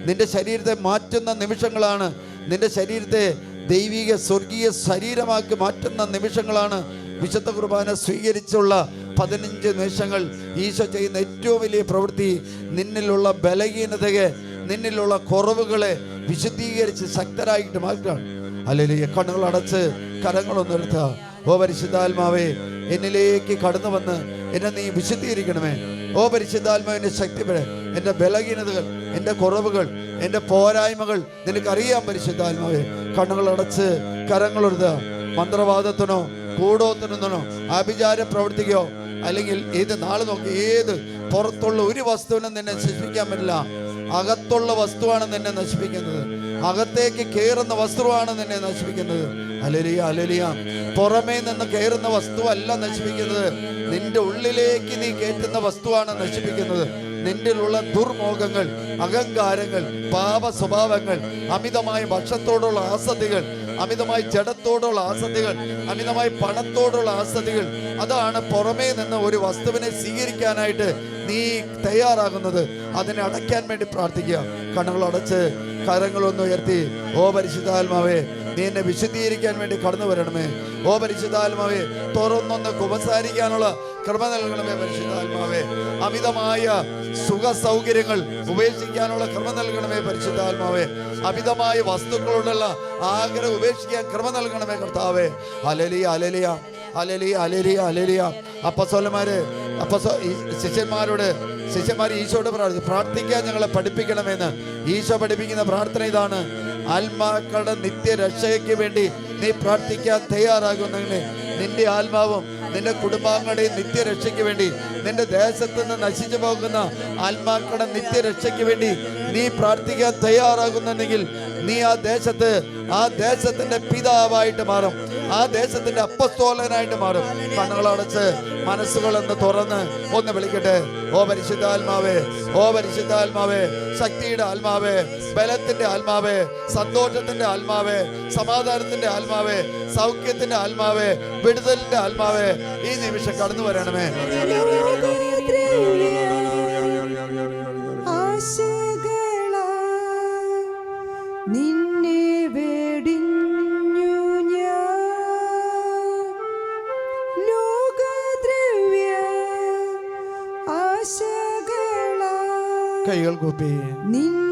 നിന്റെ ശരീരത്തെ മാറ്റുന്ന നിമിഷങ്ങളാണ്, നിന്റെ ശരീരത്തെ ദൈവിക സ്വർഗീയ ശരീരമാക്കി മാറ്റുന്ന നിമിഷങ്ങളാണ്. വിശുദ്ധ കുർബാന സ്വീകരിച്ചുള്ള 15 നിമിഷങ്ങൾ ഈശോ ചെയ്യുന്ന ഏറ്റവും വലിയ പ്രവൃത്തി നിന്നിലുള്ള ബലഹീനതയെ, നിന്നിലുള്ള കുറവുകളെ വിശുദ്ധീകരിച്ച് ശക്തരായിട്ട് മാറ്റുകയാണ്. ഹല്ലേലൂയ. കണ്ണുകൾ അടച്ച് കരങ്ങളൊന്നെടുത്ത്, ഓ പരിശുദ്ധാത്മാവേ, എന്നിലേക്ക് കടന്നു വന്ന് എന്നെ നീ വിശുദ്ധീകരിക്കണമേ. ഓ പരിശുദ്ധാത്മാവിൻ്റെ ശക്തിപ്പെടെ എൻ്റെ ബലഹീനതകൾ, എൻ്റെ കുറവുകൾ, എൻ്റെ പോരായ്മകൾ നിനക്കറിയാം പരിശുദ്ധാത്മാവേ. കണ്ണുകൾ അടച്ച് കരങ്ങളെടുത്ത്, മന്ത്രവാദത്തിനോ കൂടോത്തിനോ ആഭിചാര പ്രവർത്തിക്കോ അല്ലെങ്കിൽ ഏത് നാളെ നോക്കി ഏത് പുറത്തുള്ള ഒരു വസ്തുവിനും നിന്നെ നശിപ്പിക്കാൻ പറ്റില്ല. അകത്തുള്ള വസ്തുവാണ് നിന്നെ നശിപ്പിക്കുന്നത്, അകത്തേക്ക് കയറുന്ന വസ്തുവാണ് നിന്നെ നശിപ്പിക്കുന്നത്. Hallelujah, hallelujah. പുറമേ നിന്ന് കയറുന്ന വസ്തുവല്ല നശിപ്പിക്കുന്നത്, നിന്റെ ഉള്ളിലേക്ക് നീ കയറ്റുന്ന വസ്തുവാണ് നശിപ്പിക്കുന്നത്. നിന്നിലുള്ള ദുർമോഹങ്ങൾ, അഹങ്കാരങ്ങൾ, പാപ സ്വഭാവങ്ങൾ, അമിതമായ ഭക്ഷണത്തോടുള്ള ആസക്തികൾ, അമിതമായി ജഡത്തോടുള്ള ആസക്തികൾ, അമിതമായി പണത്തോടുള്ള ആസക്തികൾ, അതാണ് പുറമേ നിന്ന് ഒരു വസ്തുവിനെ സ്വീകരിക്കാനായിട്ട് നീ തയ്യാറാകുന്നത്. അതിനെ അടയ്ക്കാൻ വേണ്ടി പ്രാർത്ഥിക്കുക. കണ്ണുകൾ അടച്ച് കരങ്ങളൊന്ന് ഉയർത്തി, ഓ പരിശുദ്ധാത്മാവേ, നീ എന്നെ വിശുദ്ധീകരിക്കാൻ വേണ്ടി കടന്നു വരണമേ. ഓ പരിശുദ്ധാത്മാവേ, തുറന്നൊന്ന് കുമ്പസാരിക്കാനുള്ള കൃപ നൽകണമേ. പരിശുദ്ധാത്മാവേ, അമിതമായ സുഖ സൗകര്യങ്ങൾ ഉപേക്ഷിക്കാനുള്ള കൃപ നൽകണമേ. പരിശുദ്ധാത്മാവേ, അമിതമായ വസ്തുക്കളോടുള്ള ആഗ്രഹം ഉപേക്ഷിക്കാൻ കൃപ നൽകണമേ കർത്താവേ. Hallelujah, hallelujah, hallelujah, hallelujah, hallelujah. ശിഷ്യന്മാർ ഈശോയോട് പ്രാർത്ഥിക്കാൻ ഞങ്ങളെ പഠിപ്പിക്കണമെന്ന് ഈശോ പഠിപ്പിക്കുന്ന പ്രാർത്ഥന ഇതാണ്: ആത്മാക്കളുടെ നിത്യരക്ഷയ്ക്ക് വേണ്ടി നീ പ്രാർത്ഥിക്കാൻ തയ്യാറാകുന്നെങ്കിൽ നിന്റെ ആത്മാവും നിന്റെ കുടുംബാംഗങ്ങളുടെയും നിത്യരക്ഷയ്ക്ക് വേണ്ടി, നിന്റെ ദേശത്ത് നിന്ന് നശിച്ചു പോകുന്ന ആത്മാക്കളുടെ നിത്യരക്ഷയ്ക്ക് വേണ്ടി നീ പ്രാർത്ഥിക്കാൻ തയ്യാറാകുന്നുണ്ടെങ്കിൽ നീ ആ ദേശത്തിന്റെ പിതാവായിട്ട് മാറും, ആ ദേശത്തിന്റെ അപ്പസ്തോലനായിട്ട് മാറും. കണ്ണുകളടച്ച് മനസ്സുകളൊന്ന് തുറന്ന് ഒന്ന് വിളിക്കട്ടെ. ഓ പരിശുദ്ധാത്മാവേ, ഓ പരിശുദ്ധാത്മാവേ, ശക്തിയുടെ ആത്മാവേ, ബലത്തിന്റെ ആത്മാവേ, സന്തോഷത്തിന്റെ ആത്മാവേ, സമാധാനത്തിന്റെ ആത്മാവേ, സൗഖ്യത്തിന്റെ ആത്മാവേ, വിടുതലിന്റെ ആത്മാവേ, ഈ നിമിഷം കടന്നു വരണമേ. ആശകളാൽ കൈകൾ കൂപ്പി നിൻ